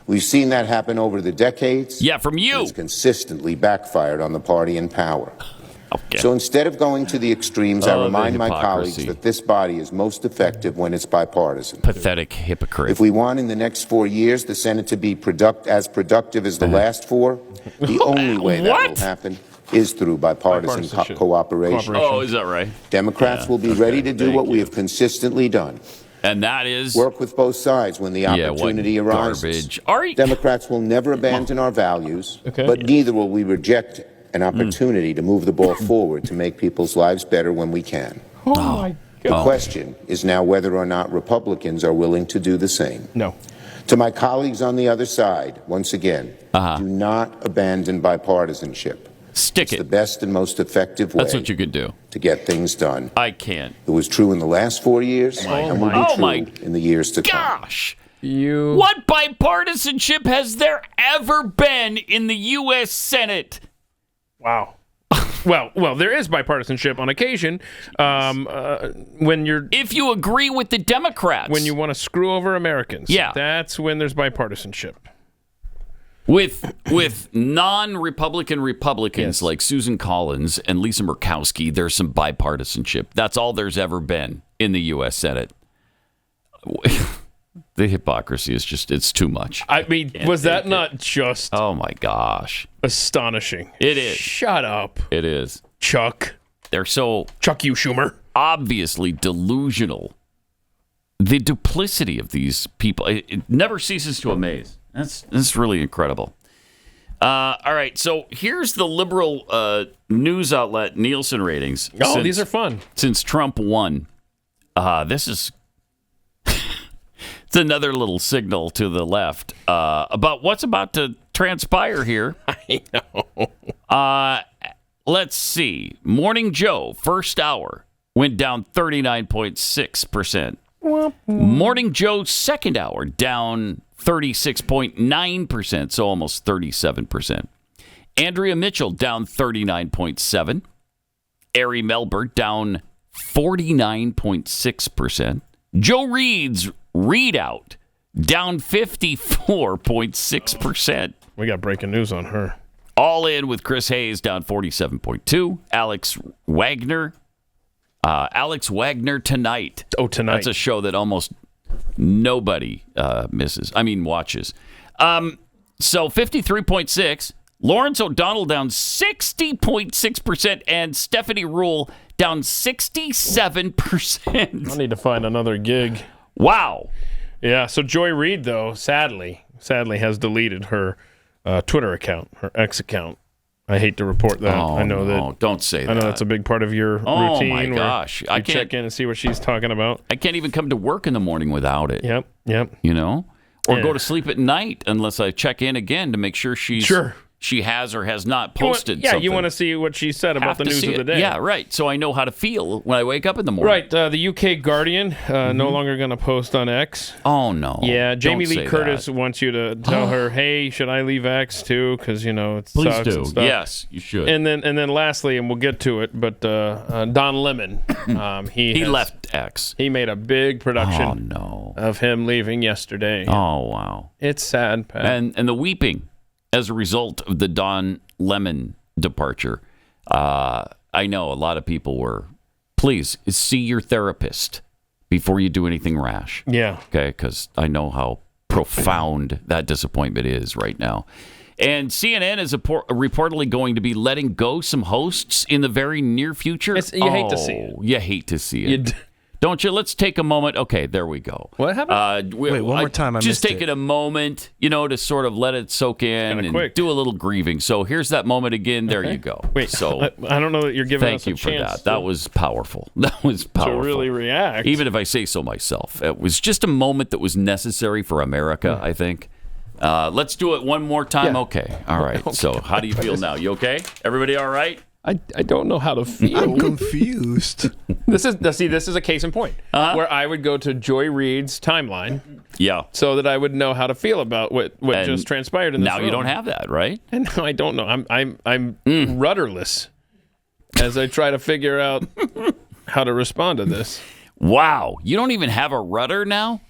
We've seen that happen over the decades. Yeah, from you. It's consistently backfired on the party in power. Okay. So instead of going to the extremes, I remind my colleagues that this body is most effective when it's bipartisan. Pathetic hypocrite. If we want in the next 4 years the Senate to be as productive as the last 4, the only way that will happen is through bipartisan cooperation. Oh, is that right? Democrats will be ready to do what we have consistently done. And that is? Work with both sides when the opportunity arises. Democrats will never abandon our values, but neither will we reject an opportunity to move the ball forward to make people's lives better when we can. Oh, my The question is now whether or not Republicans are willing to do the same. No. To my colleagues on the other side, once again, do not abandon bipartisanship. It's the best and most effective way. That's what you could do to get things done. I can't. It was true in the last 4 years, and will be true in the years to come. Gosh. What bipartisanship has there ever been in the U.S. Senate? Wow. Well, there is bipartisanship on occasion when you're... If you agree with the Democrats. When you want to screw over Americans. Yeah. That's when there's bipartisanship. With non-Republican Republicans like Susan Collins and Lisa Murkowski, there's some bipartisanship. That's all there's ever been in the U.S. Senate. The hypocrisy is just, it's too much. I mean, was that not just... Oh, my gosh. Astonishing. It is. Shut up. It is. Chuck. They're so... Chuck you, Schumer. Obviously delusional. The duplicity of these people, it never ceases to amaze. That's really incredible. All right, so here's the liberal news outlet Nielsen ratings. These are fun. Since Trump won. This is... It's another little signal to the left about what's about to transpire here. I know. Let's see. Morning Joe, first hour, went down 39.6%. Morning Joe, second hour, down 36.9%, so almost 37%. Andrea Mitchell, down 39.7%. Ari Melber, down 49.6%. Joe Reed's readout, down 54.6%. We got breaking news on her. All in with Chris Hayes, down 47.2%. Alex Wagner tonight. Oh, tonight. That's a show that almost nobody watches. So 53.6%. Lawrence O'Donnell down 60.6%, and Stephanie Ruhle down 67%. I need to find another gig. Wow. Yeah, so Joy Reid, though, sadly has deleted her Twitter account, her X account. I hate to report that. I know that. Don't say that. I know that's a big part of your routine. Oh, my gosh. I check in and see what she's talking about. I can't even come to work in the morning without it. Yep. You know? Or go to sleep at night unless I check in again to make sure she has or has not posted something. You want to see what she said about the news of the day. Yeah, right. So I know how to feel when I wake up in the morning. Right. The UK Guardian no longer going to post on X. Oh, no. Yeah, Jamie Don't Lee say Curtis that. wants you to tell her, hey, should I leave X too? Because, it Please sucks do. and stuff. Yes, you should. And then lastly, and we'll get to it, but Don Lemon, he left X. He made a big production of him leaving yesterday. Oh, wow. It's sad, Pat. And the weeping as a result of the Don Lemon departure. I know a lot of people were, please see your therapist before you do anything rash. Yeah. Okay, because I know how profound that disappointment is right now. And CNN is reportedly going to be letting go some hosts in the very near future. You hate to see it. You hate to see it. Don't you? Let's take a moment. Okay, there we go. What happened? Wait, one more time. I just missed taking it. a moment, to sort of let it soak in and quick. do a little grieving. So here's that moment again. There you go. Wait, so I don't know that you're giving us a thank you for chance that. That was powerful. That was powerful. to really react. Even if I say so myself, it was just a moment that was necessary for America. I think. Let's do it one more time. Yeah. Okay. All right. Okay. So how do you feel now? You okay? Everybody all right? I don't know how to feel. I'm confused. This is a case in point where I would go to Joy Reid's timeline. Yeah. So that I would know how to feel about what just transpired in this Now room. you don't have that, right? And now I don't know. I'm rudderless as I try to figure out how to respond to this. Wow. You don't even have a rudder now?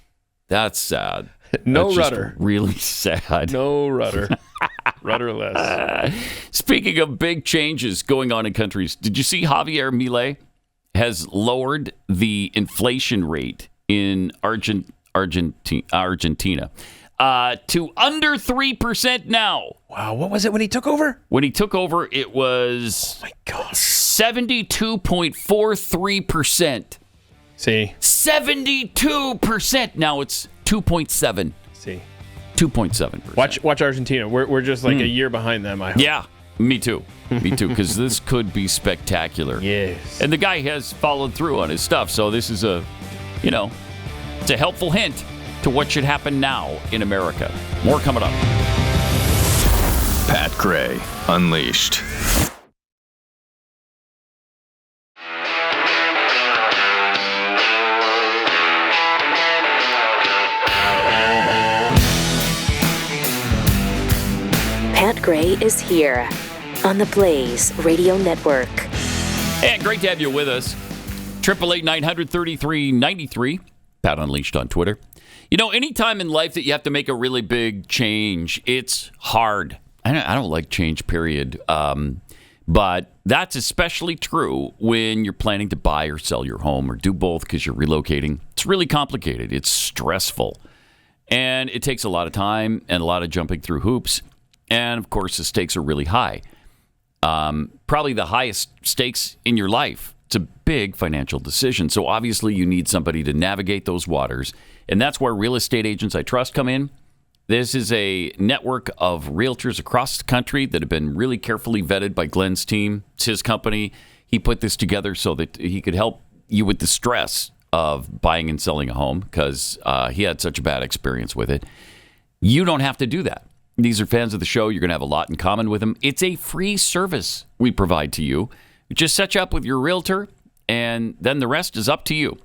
That's sad. No That's rudder. Just really sad. No rudder. Rudderless. Speaking of big changes going on in countries, did you see Javier Milei has lowered the inflation rate in Argentina to under 3% now? Wow, what was it when he took over? When he took over, it was 72.43%. See? 72%. Now it's 2.7. See? 2.7%. Watch Argentina. We're just like a year behind them, I hope. Yeah, me too. Me too, because this could be spectacular. Yes. And the guy has followed through on his stuff, so this is it's a helpful hint to what should happen now in America. More coming up. Pat Gray Unleashed. Pat Gray is here on the Blaze Radio Network. And great to have you with us. 888-900-3393. Pat Unleashed on Twitter. Anytime in life that you have to make a really big change, it's hard. I don't like change, period. But that's especially true when you're planning to buy or sell your home or do both because you're relocating. It's really complicated. It's stressful. And it takes a lot of time and a lot of jumping through hoops. And, of course, the stakes are really high. Probably the highest stakes in your life. It's a big financial decision. So, obviously, you need somebody to navigate those waters. And that's where Real Estate Agents I Trust come in. This is a network of realtors across the country that have been really carefully vetted by Glenn's team. It's his company. He put this together so that he could help you with the stress of buying and selling a home because he had such a bad experience with it. You don't have to do that. These are fans of the show. You're going to have a lot in common with them. It's a free service we provide to you. Just set you up with your realtor, and then the rest is up to you.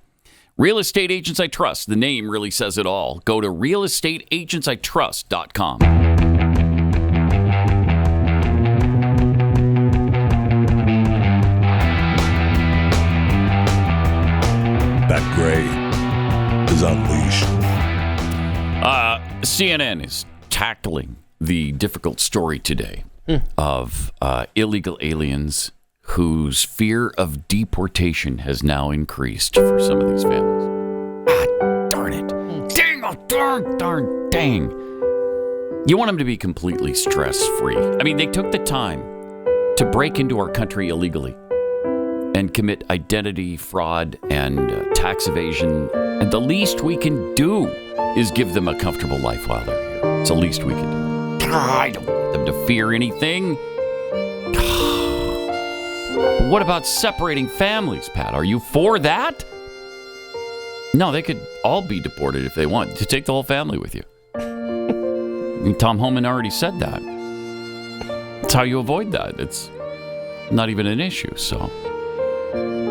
Real Estate Agents I Trust. The name really says it all. Go to realestateagentsitrust.com. Pat Gray is Unleashed. CNN is tackling the difficult story today of illegal aliens whose fear of deportation has now increased for some of these families. Darn it. Dang, dang. You want them to be completely stress-free. I mean, they took the time to break into our country illegally. and commit identity fraud and tax evasion. And the least we can do is give them a comfortable life while they're here. It's the least we can do. I don't want them to fear anything. What about separating families, Pat? Are you for that? No, they could all be deported if they want. To take the whole family with you. I mean, Tom Homan already said that. That's how you avoid that. It's not even an issue, so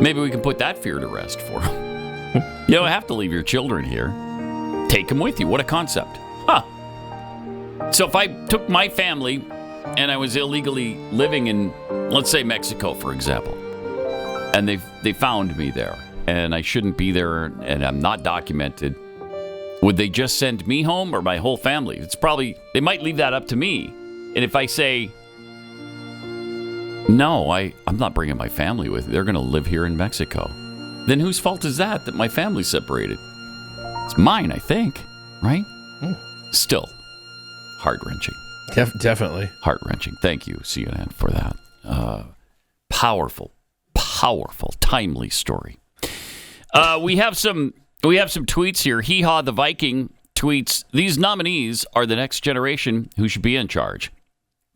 maybe we can put that fear to rest for them. You don't have to leave your children here. Take them with you. What a concept. Huh. So if I took my family and I was illegally living in, let's say, Mexico, for example, and they found me there, and I shouldn't be there, and I'm not documented, would they just send me home or my whole family? It's probably, they might leave that up to me. And if I say, no, I'm not bringing my family with me, they're going to live here in Mexico, then whose fault is that my family's separated? It's mine, I think, right? Still, heart-wrenching. Definitely. Heart-wrenching. Thank you, CNN, for that. Powerful, timely story. We have some tweets here. Hee Haw the Viking tweets, these nominees are the next generation who should be in charge.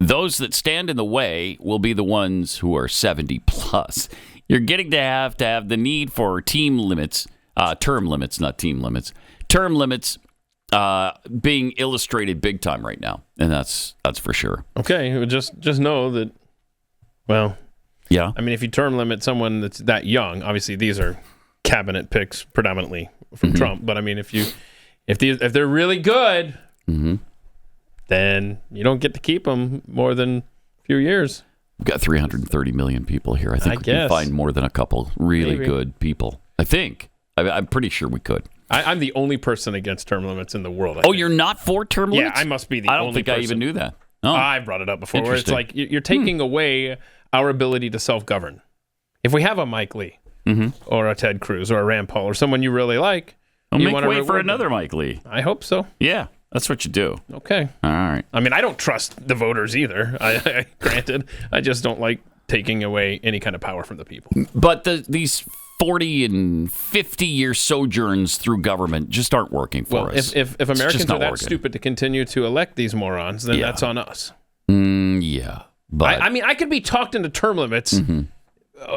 Those that stand in the way will be the ones who are 70 plus. You're getting to have the need for term limits, not team limits. Term limits being illustrated big time right now, and that's for sure. Okay, just know that. Well, yeah. I mean, if you term limit someone that's that young, obviously these are cabinet picks predominantly from Trump. But I mean, if they're really good, then you don't get to keep them more than a few years. We've got 330 million people here. I think we can find more than a couple really good people. I think. I'm pretty sure we could. I'm the only person against term limits in the world. Oh, you're not for term limits? Yeah, I must be the only person. I don't think I even knew that. Oh. I've brought it up before, where it's like you're taking away our ability to self-govern. If we have a Mike Lee or a Ted Cruz or a Rand Paul or someone you really like, you make way for another Mike Lee. I hope so. Yeah, that's what you do. Okay. All right. I mean, I don't trust the voters either. Granted, I just don't like taking away any kind of power from the people. But these 40 and 50-year sojourns through government just aren't working for us. If Americans are that stupid to continue to elect these morons, then that's on us. Yeah. But I mean, I could be talked into term limits.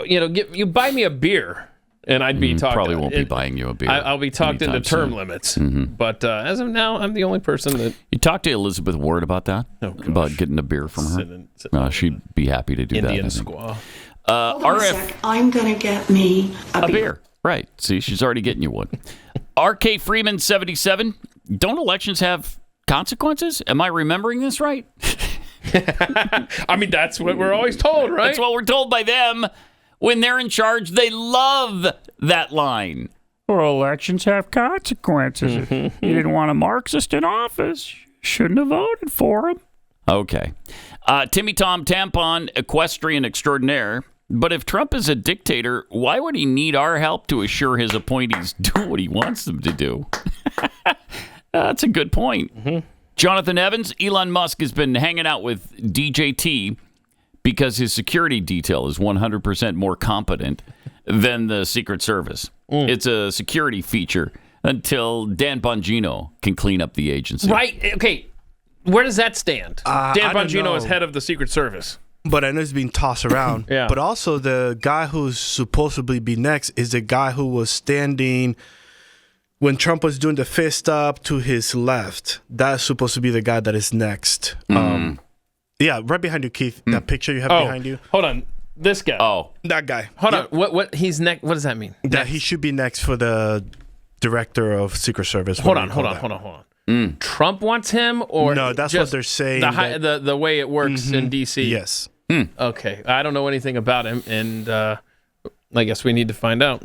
You buy me a beer, and I'd be talked. Probably won't be buying you a beer. I'll be talked into term limits. But as of now, I'm the only person that. You talked to Elizabeth Warren about that? About getting a beer from her? She'd be happy to do that. Indian squaw. Hold on a sec. I'm going to get me a beer. Right. See, she's already getting you one. RK Freeman 77. Don't elections have consequences? Am I remembering this right? I mean, that's what we're always told, right? That's what we're told by them. When they're in charge, they love that line. Well, elections have consequences. If you didn't want a Marxist in office, you shouldn't have voted for him. Okay. Timmy Tom Tampon, equestrian extraordinaire. But if Trump is a dictator, why would he need our help to assure his appointees do what he wants them to do? That's a good point. Jonathan Evans, Elon Musk has been hanging out with DJT because his security detail is 100% more competent than the Secret Service. It's a security feature until Dan Bongino can clean up the agency. Right. Okay. Where does that stand? Dan Bongino is head of the Secret Service. But I know it's being tossed around. Yeah. But also the guy who's supposedly be next is the guy who was standing when Trump was doing the fist up to his left. That's supposed to be the guy that is next. Yeah, right behind you, Keith. That picture you have behind you. Hold on. This guy. Oh. That guy. Hold on. What he's next? What does that mean? That he should be next for the director of Secret Service. Hold on. Trump wants him, or no? That's what they're saying. The way it works in D.C. Yes. Okay. I don't know anything about him, and I guess we need to find out.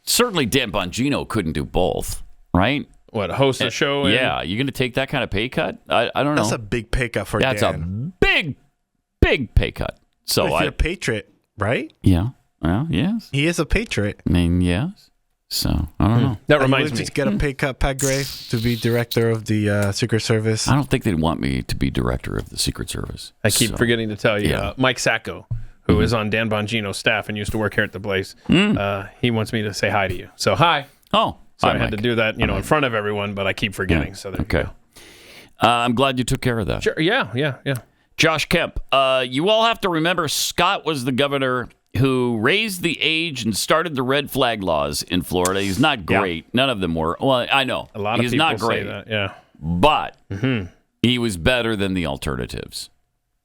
Certainly Dan Bongino couldn't do both, right? What, host a show? Yeah, you going to take that kind of pay cut? I don't know. That's a big pay cut for Dan. That's a big pay cut. So he's a patriot, right? Yeah. Well, yes. He is a patriot. I mean, yes. So, I don't know. That reminds me. Just get a pay cut, Pat Gray, to be director of the Secret Service. I don't think they'd want me to be director of the Secret Service. I keep forgetting to tell you. Mike Sacco who is on Dan Bongino's staff and used to work here at the Blaze. He wants me to say hi to you. So hi. Oh, so hi, I had to do that, in front of everyone, but I keep forgetting. So there you go. I'm glad you took care of that. Sure. Yeah. Josh Kemp, you all have to remember Scott was the governor who raised the age and started the red flag laws in Florida. He's not great. None of them were. Well, I know. A lot of He's people not great, say that, yeah. But he was better than the alternatives.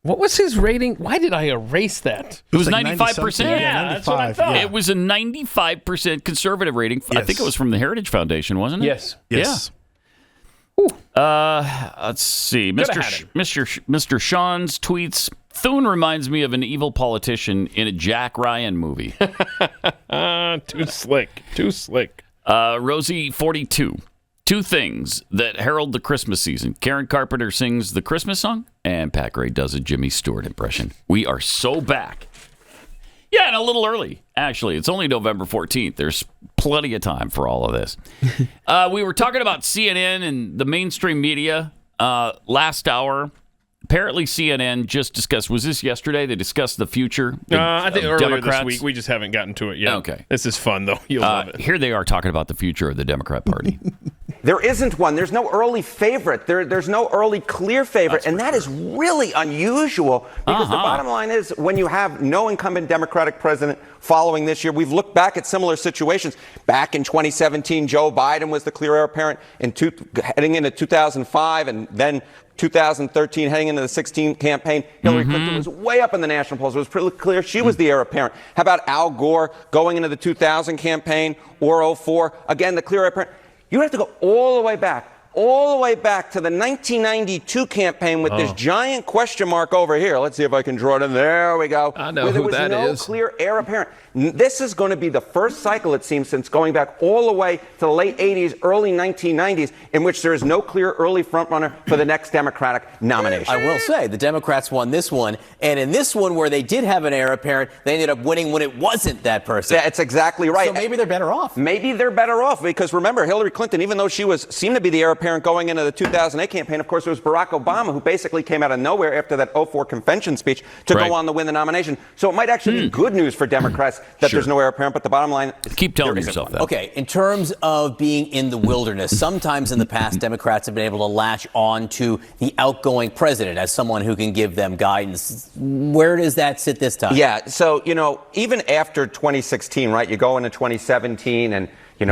What was his rating? Why did I erase that? It was 95%. Yeah, that's what I thought. It was a 95% conservative rating. I think it was from the Heritage Foundation, wasn't it? Yes. Let's see. Mr. Sean's tweets, Thune reminds me of an evil politician in a Jack Ryan movie. Too slick. Rosie 42. Two things that herald the Christmas season. Karen Carpenter sings the Christmas song, and Pat Gray does a Jimmy Stewart impression. We are so back. Yeah, and a little early, actually. It's only November 14th. There's plenty of time for all of this. We were talking about CNN and the mainstream media last hour. Apparently, CNN just discussed, was this yesterday? They discussed the future I think earlier Democrats. this week. We just haven't gotten to it yet. Okay. This is fun, though. You'll love it. Here they are talking about the future of the Democrat Party. There isn't one. There's no early favorite. There's no early clear favorite. And that is really unusual because the bottom line is when you have no incumbent Democratic president following this year, we've looked back at similar situations. Back in 2017, Joe Biden was the clear heir apparent heading into 2005 and then 2013 heading into the 16 campaign. Hillary Clinton was way up in the national polls. It was pretty clear she was the heir apparent. How about Al Gore going into the 2000 campaign or 04? Again, the clear heir apparent. You have to go all the way back to the 1992 campaign with this giant question mark over here. Let's see if I can draw it in. There we go. I know who that is. There was no clear heir apparent. This is going to be the first cycle, it seems, since going back all the way to the late 80s, early 1990s, in which there is no clear early frontrunner for the next Democratic nomination. I will say, the Democrats won this one, and in this one where they did have an heir apparent, they ended up winning when it wasn't that person. Yeah, it's exactly right. So maybe they're better off. Maybe they're better off, because remember, Hillary Clinton, even though she seemed to be the heir apparent going into the 2008 campaign, of course, it was Barack Obama who basically came out of nowhere after that 04 convention speech to go on to win the nomination. So it might actually be good news for Democrats that there's no heir apparent, but the bottom line is keep telling yourself that. Okay, in terms of being in the wilderness, sometimes in the past, Democrats have been able to latch on to the outgoing president as someone who can give them guidance. Where does that sit this time? Yeah, so, even after 2016, right, you go into 2017 and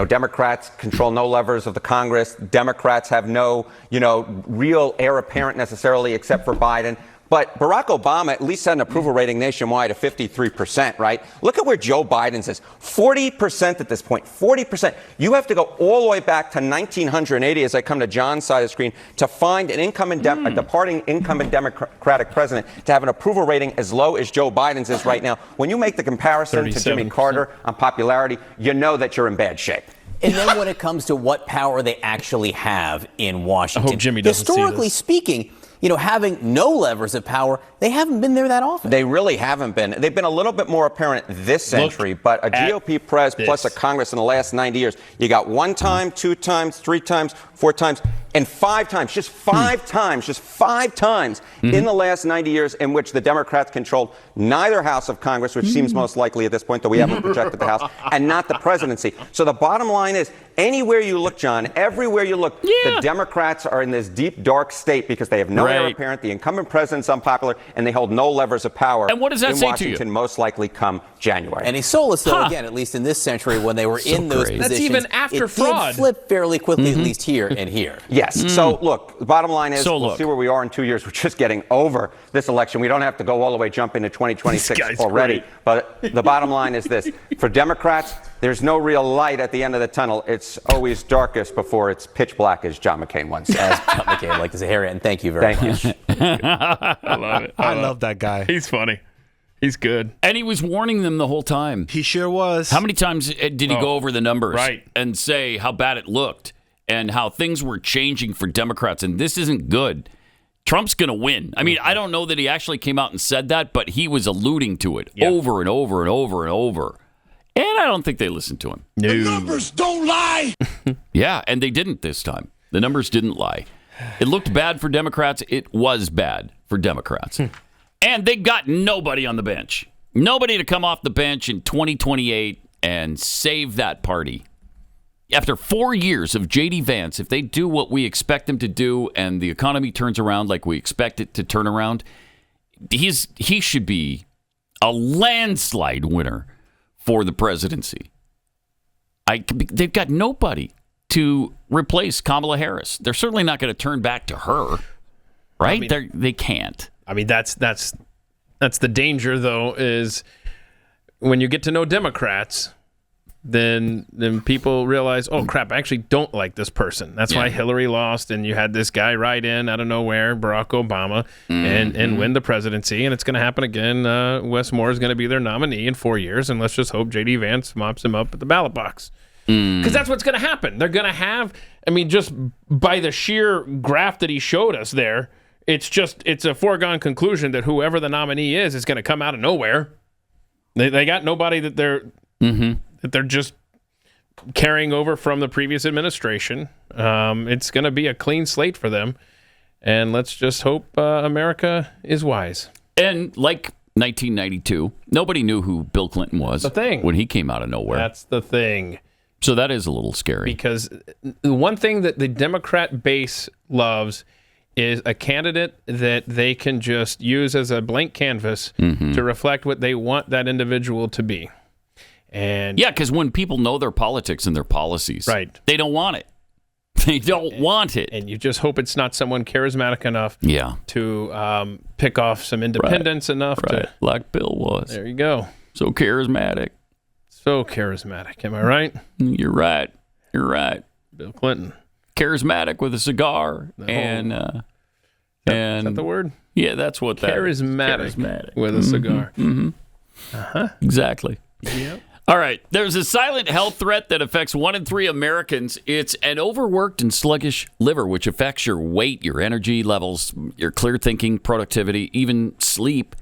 Democrats control no levers of the Congress. Democrats have no, real heir apparent necessarily except for Biden. But Barack Obama at least had an approval rating nationwide of 53%, right? Look at where Joe Biden's is. 40% at this point. 40%. You have to go all the way back to 1980, as I come to John's side of the screen, to find an a departing incumbent Democratic president to have an approval rating as low as Joe Biden's is right now. When you make the comparison to Jimmy Carter on popularity, you know that you're in bad shape. And then when it comes to what power they actually have in Washington, I hope Jimmy doesn't historically see this. speaking, having no levers of power, they haven't been there that often. They really haven't been. They've been a little bit more apparent this century, but a GOP pres plus a Congress in the last 90 years, you got 1 time, 2 times, 3 times, 4 times, and 5 times, just 5 times in the last 90 years in which the Democrats controlled neither House of Congress, which seems most likely at this point, though we haven't projected the House, and not the presidency. So the bottom line is, anywhere you look, John, everywhere you look, the Democrats are in this deep, dark state because they have no heir apparent, the incumbent president's unpopular, and they hold no levers of power. And what does that in say Washington, to you? most likely come January. And he's soulless, though, again, at least in this century, when they were in those positions. That's even after it fraud. did flip fairly quickly, at least here and here. Yes. So, look, the bottom line is we'll see where we are in 2 years. We're just getting over this election. We don't have to go all the way jump into 2026 already. Great. But the bottom line is this. For Democrats, there's no real light at the end of the tunnel. It's always darkest before it's pitch black, as John McCain once said. As John McCain liked to say, Harry, and thank you very much. I love it. I love that guy. He's funny. He's good. And he was warning them the whole time. He sure was. How many times did he go over the numbers and say how bad it looked and how things were changing for Democrats, and this isn't good? Trump's going to win. I mean, I don't know that he actually came out and said that, but he was alluding to it over and over and over and over. And I don't think they listened to him. No. The numbers don't lie. Yeah, and they didn't this time. The numbers didn't lie. It looked bad for Democrats. It was bad for Democrats. And they got nobody on the bench. Nobody to come off the bench in 2028 and save that party. After 4 years of J.D. Vance, if they do what we expect them to do and the economy turns around like we expect it to turn around, he should be a landslide winner for the presidency. They've got nobody to replace Kamala Harris. They're certainly not going to turn back to her, right? They can't. I mean, that's the danger, though, is when you get to know Democrats, then people realize, oh, crap, I actually don't like this person. That's why Hillary lost, and you had this guy ride in out of nowhere, Barack Obama, and win the presidency, and it's going to happen again. Wes Moore is going to be their nominee in 4 years, and let's just hope J.D. Vance mops him up at the ballot box. Because that's what's going to happen. They're going to have, just by the sheer graph that he showed us there, it's a foregone conclusion that whoever the nominee is going to come out of nowhere. They got nobody that they're just carrying over from the previous administration. It's going to be a clean slate for them, and let's just hope America is wise. And like 1992, nobody knew who Bill Clinton was when he came out of nowhere. That's the thing. So that is a little scary. Because the one thing that the Democrat base loves is a candidate that they can just use as a blank canvas to reflect what they want that individual to be. And because when people know their politics and their policies, they don't want it. They don't want it. And you just hope it's not someone charismatic enough to pick off some independents enough to... Like Bill was. There you go. So charismatic. So charismatic. Am I right? You're right. You're right. Bill Clinton. Charismatic with a cigar. Is that the word? Yeah, that's what that is. Charismatic with a cigar. Exactly. Yep. All right. There's a silent health threat that affects 1 in 3 Americans. It's an overworked and sluggish liver, which affects your weight, your energy levels, your clear thinking, productivity, even sleep.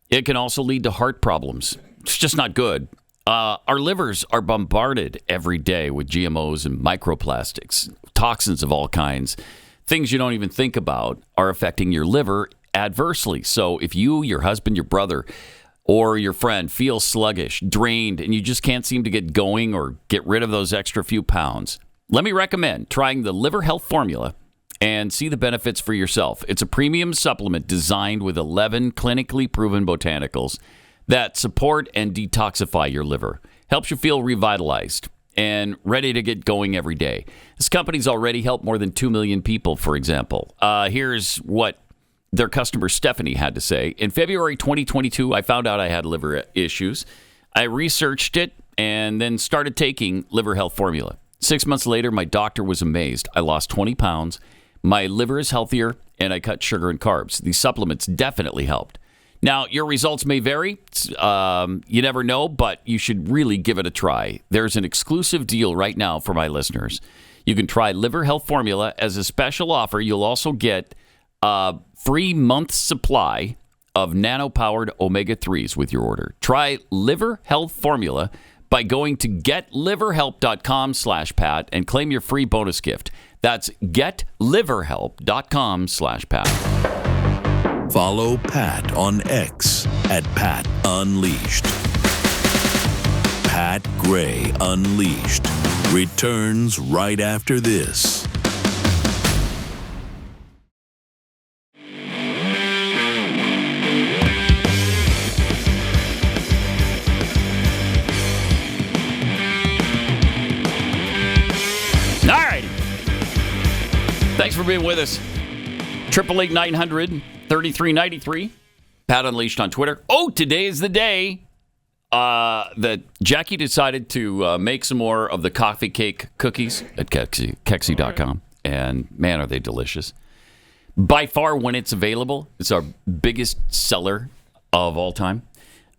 It can also lead to heart problems. It's just not good. Our livers are bombarded every day with GMOs and microplastics, toxins of all kinds. Things you don't even think about are affecting your liver adversely. So if you, your husband, your brother, or your friend feel sluggish, drained, and you just can't seem to get going or get rid of those extra few pounds, let me recommend trying the Liver Health Formula and see the benefits for yourself. It's a premium supplement designed with 11 clinically proven botanicals that support and detoxify your liver. Helps you feel revitalized and ready to get going every day. This company's already helped more than 2 million people, for example. Here's what their customer Stephanie had to say. In February 2022, I found out I had liver issues. I researched it and then started taking Liver Health Formula. 6 months later, my doctor was amazed. I lost 20 pounds. My liver is healthier, and I cut sugar and carbs. These supplements definitely helped. Now, your results may vary. You never know, but you should really give it a try. There's an exclusive deal right now for my listeners. You can try Liver Health Formula as a special offer. You'll also get a free month's supply of nano-powered omega-3s with your order. Try Liver Health Formula by going to getliverhelp.com/Pat and claim your free bonus gift. That's getliverhelp.com/Pat. Follow Pat on X at Pat Unleashed. Pat Gray Unleashed returns right after this. All right. Thanks for being with us. 888-900-3393. Pat Unleashed on Twitter. Oh, today is the day that Jackie decided to make some more of the coffee cake cookies at Kexi.com. And man, are they delicious. By far, when it's available, it's our biggest seller of all time.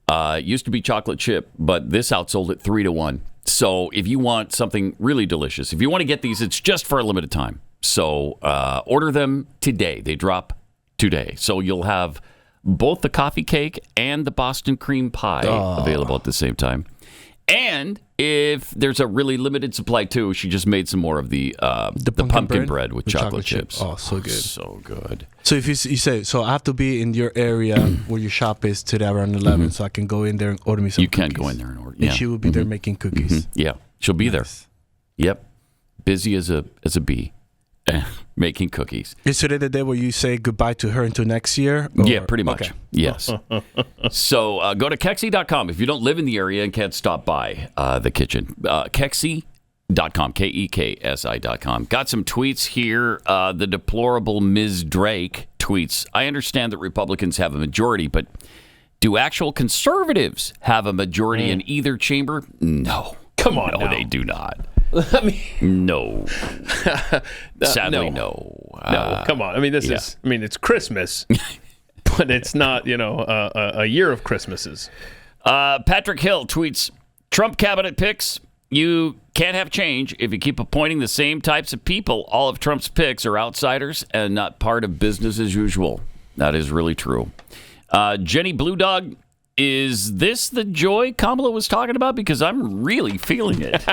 It used to be chocolate chip, but this outsold it 3-1. So if you want something really delicious, if you want to get these, it's just for a limited time. So order them today. They drop today. So you'll have both the coffee cake and the Boston cream pie available at the same time. And if there's a really limited supply too, she just made some more of the pumpkin bread with chocolate chips. Oh, so good. So good. So if you say, so I have to be in your area where your shop is today around 11, so I can go in there and order me some cookies. You can go in there and order. And she will be there making cookies. Yeah, she'll be there. Yep. Busy as a bee. Making cookies. Is today the day where you say goodbye to her until next year? Or? Yeah, pretty much. Okay. Yes. So go to Kexi.com if you don't live in the area and can't stop by the kitchen. Kexi.com, Keksi.com. Got some tweets here. The deplorable Ms. Drake tweets, I understand that Republicans have a majority, but do actual conservatives have a majority in either chamber? No. Come on. No, they do not. I mean, no. Sadly, no. No, come on. I mean, it's Christmas, but it's not, a year of Christmases. Patrick Hill tweets, Trump cabinet picks, you can't have change if you keep appointing the same types of people. All of Trump's picks are outsiders and not part of business as usual. That is really true. Jenny Blue Dog, is this the joy Kamala was talking about? Because I'm really feeling it.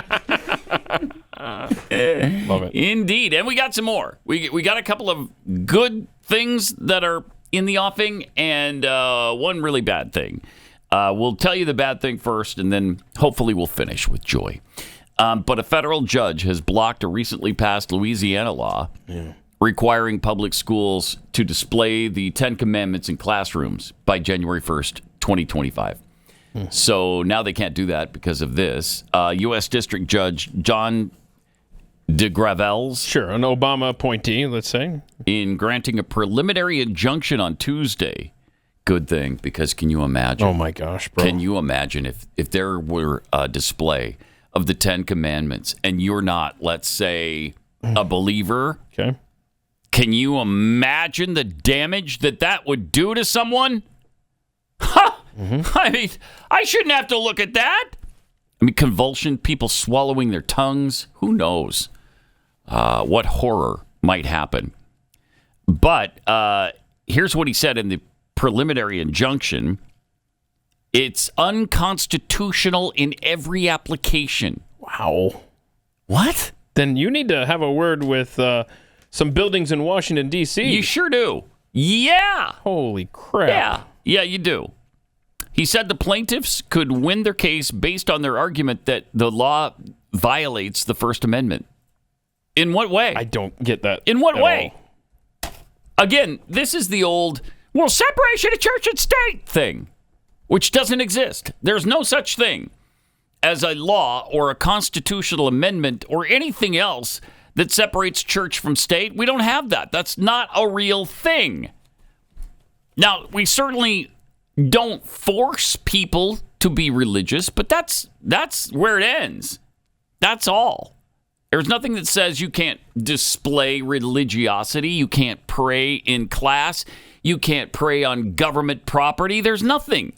Love it. Indeed. And we got some more. We got a couple of good things that are in the offing and one really bad thing. We'll tell you the bad thing first, and then hopefully we'll finish with joy. But a federal judge has blocked a recently passed Louisiana law requiring public schools to display the Ten Commandments in classrooms by January 1st, 2025. So now they can't do that because of this. U.S. District Judge John DeGravels. Sure, an Obama appointee, let's say. In granting a preliminary injunction on Tuesday. Good thing, because can you imagine? Oh, my gosh, bro. Can you imagine if there were a display of the Ten Commandments and you're not, let's say, a believer? Okay. Can you imagine the damage that would do to someone? Ha! I mean, I shouldn't have to look at that. I mean, convulsion, people swallowing their tongues. Who knows what horror might happen? But here's what he said in the preliminary injunction. It's unconstitutional in every application. Wow. What? Then you need to have a word with some buildings in Washington, D.C. You sure do. Yeah. Holy crap. Yeah, you do. He said the plaintiffs could win their case based on their argument that the law violates the First Amendment. In what way? I don't get that. In what way? Again, this is the old, separation of church and state thing, which doesn't exist. There's no such thing as a law or a constitutional amendment or anything else that separates church from state. We don't have that. That's not a real thing. Now, we certainly don't force people to be religious, but that's where it ends. That's all. There's nothing that says you can't display religiosity. You can't pray in class. You can't pray on government property. There's nothing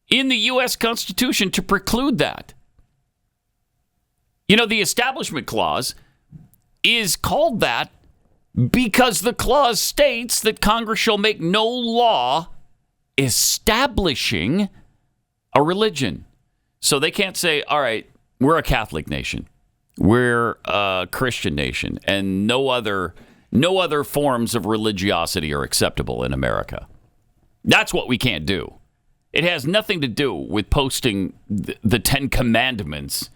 in the U.S. Constitution to preclude that. You know, the Establishment Clause is called that because the clause states that Congress shall make no law establishing a religion. So they can't say, all right, we're a Catholic nation, we're a Christian nation, and no other forms of religiosity are acceptable in America. That's what we can't do. It has nothing to do with posting the Ten Commandments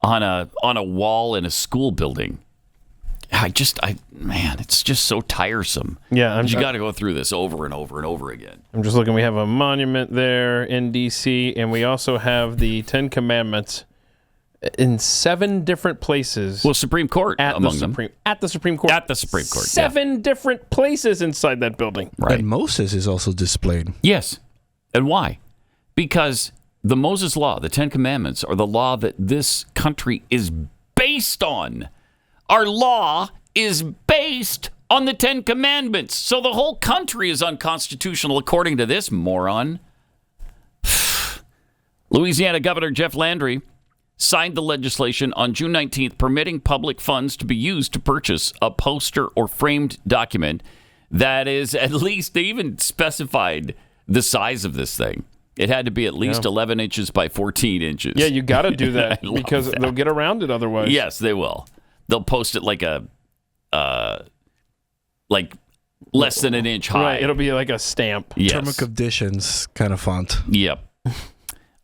on a wall in a school building. It's just so tiresome. Yeah, you got to go through this over and over and over again. I'm just looking. We have a monument there in D.C., and we also have the Ten Commandments in 7 different places. Well, Supreme Court among them. At the Supreme Court. At the Supreme Court, 7 different places inside that building. Right. And Moses is also displayed. Yes. And why? Because the Moses Law, the Ten Commandments, are the law that this country is based on. Our law is based on the Ten Commandments. So the whole country is unconstitutional according to this moron. Louisiana Governor Jeff Landry signed the legislation on June 19th permitting public funds to be used to purchase a poster or framed document that is at least, they even specified the size of this thing. It had to be at least 11 inches by 14 inches. Yeah, you got to do that because that. they'll get around it otherwise. Yes, they will. They'll post it like less than an inch high. Right, it'll be like a stamp. Yes. Terms and conditions kind of font. Yep.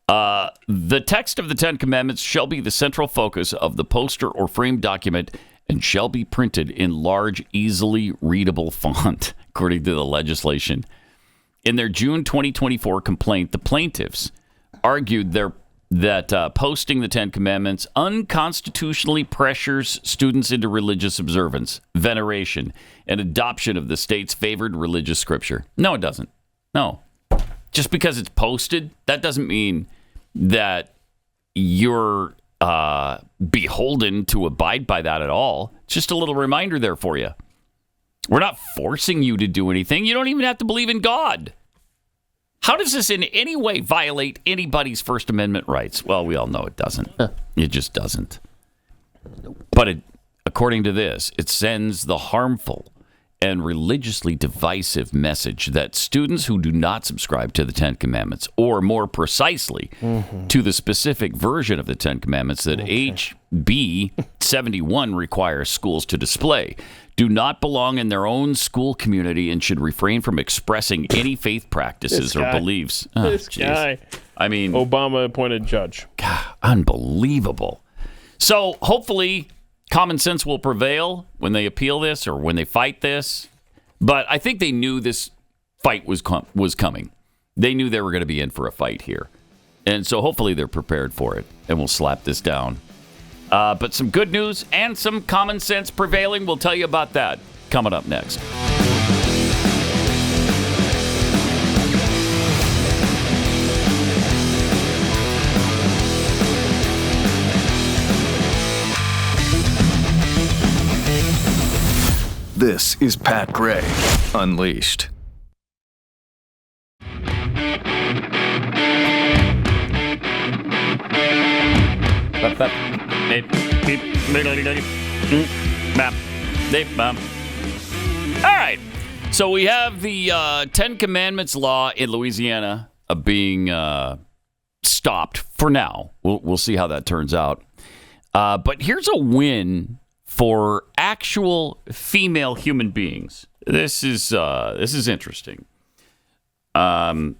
The text of the Ten Commandments shall be the central focus of the poster or framed document and shall be printed in large, easily readable font, according to the legislation. In their June 2024 complaint, the plaintiffs argued that posting the Ten Commandments unconstitutionally pressures students into religious observance, veneration, and adoption of the state's favored religious scripture. No, it doesn't. No. Just because it's posted, that doesn't mean that you're beholden to abide by that at all. It's just a little reminder there for you. We're not forcing you to do anything. You don't even have to believe in God. How does this in any way violate anybody's First Amendment rights? Well, we all know it doesn't. It just doesn't. But according to this, it sends the harmful and religiously divisive message that students who do not subscribe to the Ten Commandments, or more precisely, to the specific version of the Ten Commandments that HB 71 requires schools to display, do not belong in their own school community and should refrain from expressing any faith practices or beliefs. Oh, this guy. I mean, Obama appointed judge. God, unbelievable. So hopefully common sense will prevail when they appeal this or when they fight this. But I think they knew this fight was coming. They knew they were going to be in for a fight here. And so hopefully they're prepared for it and we'll slap this down. But some good news and some common sense prevailing. We'll tell you about that coming up next. This is Pat Gray Unleashed. All right. So we have the Ten Commandments law in Louisiana being stopped for now. We'll see how that turns out. But here's a win for actual female human beings. This is interesting. Ohio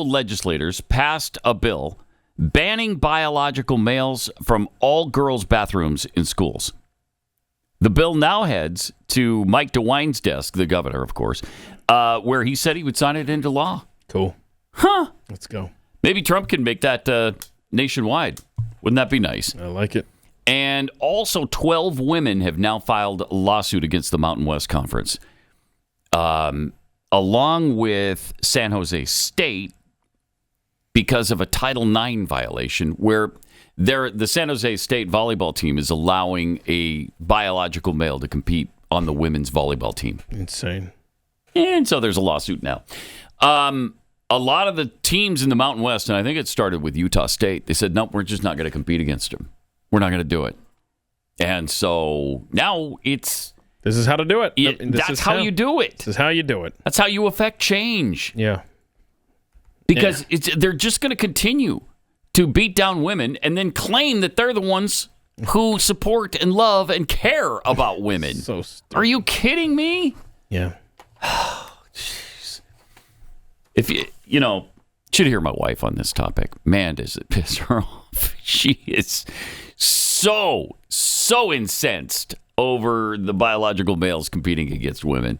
legislators passed a bill banning biological males from all girls' bathrooms in schools. The bill now heads to Mike DeWine's desk, the governor, of course, where he said he would sign it into law. Cool. Huh. Let's go. Maybe Trump can make that nationwide. Wouldn't that be nice? I like it. And also 12 women have now filed a lawsuit against the Mountain West Conference, along with San Jose State, because of a Title IX violation where the San Jose State volleyball team is allowing a biological male to compete on the women's volleyball team. Insane. And so there's a lawsuit now. A lot of the teams in the Mountain West, and I think it started with Utah State, they said, nope, we're just not going to compete against them. We're not going to do it. And so now this is how to do it. That's how you do it. This is how you do it. That's how you affect change. Yeah. Because they're just going to continue to beat down women and then claim that they're the ones who support and love and care about women. So stupid. Are you kidding me? Yeah. Jeez. If you should hear my wife on this topic. Man, does it piss her off. She is so incensed over the biological males competing against women.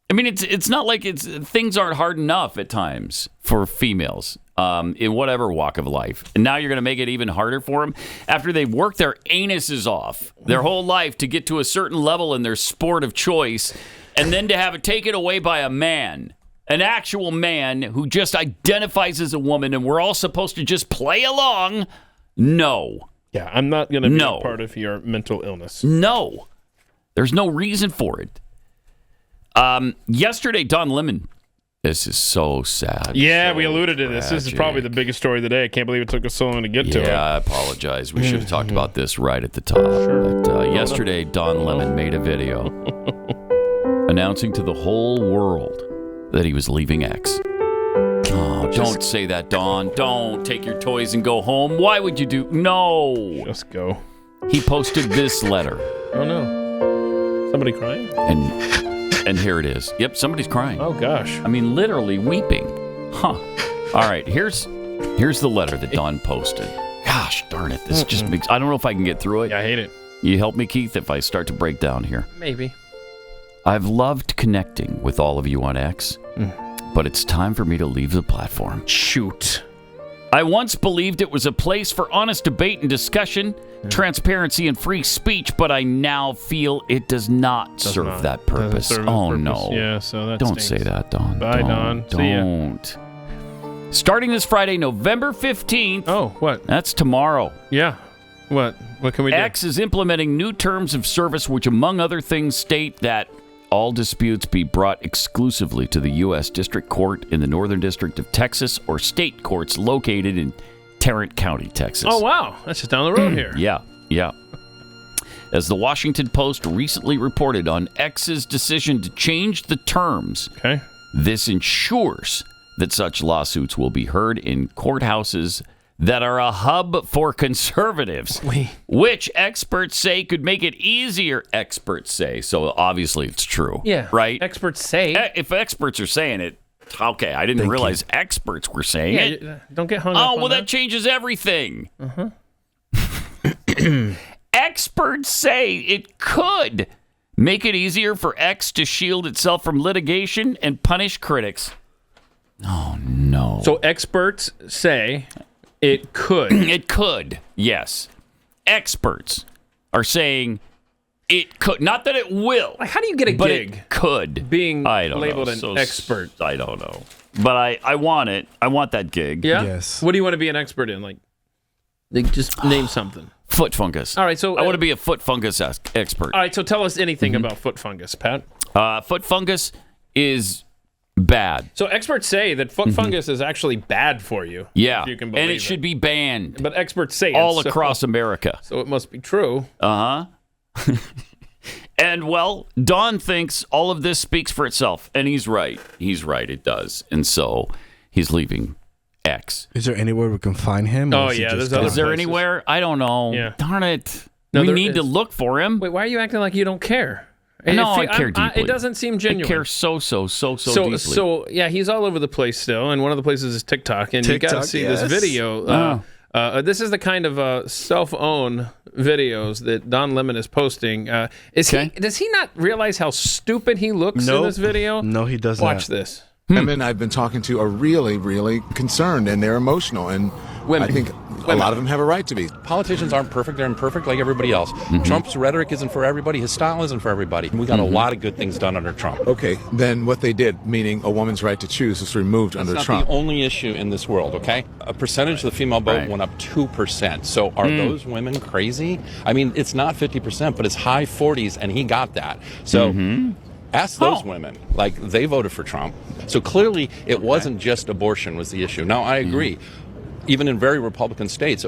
I mean, it's not like things aren't hard enough at times for females in whatever walk of life. And now you're going to make it even harder for them after they've worked their anuses off their whole life to get to a certain level in their sport of choice, and then to have it taken away by a man, an actual man who just identifies as a woman, and we're all supposed to just play along. No. Yeah, I'm not going to be a part of your mental illness. No. There's no reason for it. Yesterday, Don Lemon. This is so sad. Yeah, so we alluded to this. This is probably the biggest story of the day. I can't believe it took us so long to get to it. Yeah, I apologize. We should have talked about this right at the top. Sure. But yesterday, Don Lemon made a video announcing to the whole world that he was leaving X. Oh, don't say that, Dawn. Don't take your toys and go home. Why would you do? No. Just go. He posted this letter. Oh, no. Somebody crying? And here it is. Yep, somebody's crying. Oh, gosh. I mean, literally weeping. Huh. All right, here's the letter that Dawn posted. Gosh darn it. This just makes... I don't know if I can get through it. Yeah, I hate it. You help me, Keith, if I start to break down here. Maybe. I've loved connecting with all of you on X, but it's time for me to leave the platform. Shoot. I once believed it was a place for honest debate and discussion, transparency and free speech, but I now feel it does not serve that purpose. No. Yeah, so that Don't stinks. say that, Dawn. Bye, Dawn. See ya. Don't. Starting this Friday, November 15th. Oh, what? That's tomorrow. Yeah. What? What can we do? X is implementing new terms of service, which, among other things, state that all disputes be brought exclusively to the U.S. District Court in the Northern District of Texas or state courts located in Tarrant County, Texas. Oh, wow. That's just down the road here. Yeah. As the Washington Post recently reported on X's decision to change the terms, this ensures that such lawsuits will be heard in courthouses that are a hub for conservatives, which experts say could make it easier. Experts say. So obviously it's true. Yeah. Right? Experts say. If experts are saying it, okay, I didn't realize experts were saying it. Don't get hung up on that changes everything. Uh-huh. Experts say it could make it easier for X to shield itself from litigation and punish critics. Oh, no. So experts say it could. It could, yes. Experts are saying it could. Not that it will. Like, how do you get a but gig? It could. Being labeled know. an expert. I don't know. But I want it. I want that gig. Yeah? Yes. What do you want to be an expert in? Like just name something. Foot fungus. All right, so I want to be a foot fungus expert. All right, so tell us anything about foot fungus, Pat. Foot fungus is bad. So experts say that foot fungus is actually bad for you. Yeah, if you can believe and it should be banned. But experts say all it, across America. So it must be true. Uh-huh. And, well, Don thinks all of this speaks for itself. And he's right. He's right. It does. And so he's leaving X. Is there anywhere we can find him? Oh, yeah. Is there anywhere? I don't know. Yeah. Darn it. No, we there need to is. look for him. Wait, why are you acting like you don't care? No, I care deeply. It doesn't seem genuine. I care so deeply. So, yeah, he's all over the place still. And one of the places is TikTok. And you got to see this video. This is the kind of self-own videos that Don Lemon is posting. Does he not realize how stupid he looks in this video? No, he doesn't. Watch this. Women I've been talking to are really, really concerned, and they're emotional. And I think a lot of them have a right to be. Politicians aren't perfect. They're imperfect like everybody else. Trump's rhetoric isn't for everybody. His style isn't for everybody. We got a lot of good things done under Trump. Okay, then what they did, meaning a woman's right to choose, is removed under That's Trump. not the only issue in this world, okay? A percentage of the female vote went up 2%. So are those women crazy? I mean, it's not 50%, but it's high 40s, and he got that. So ask those women. Like, they voted for Trump. So clearly, it wasn't just abortion was the issue. Now, I agree. Even in very Republican states,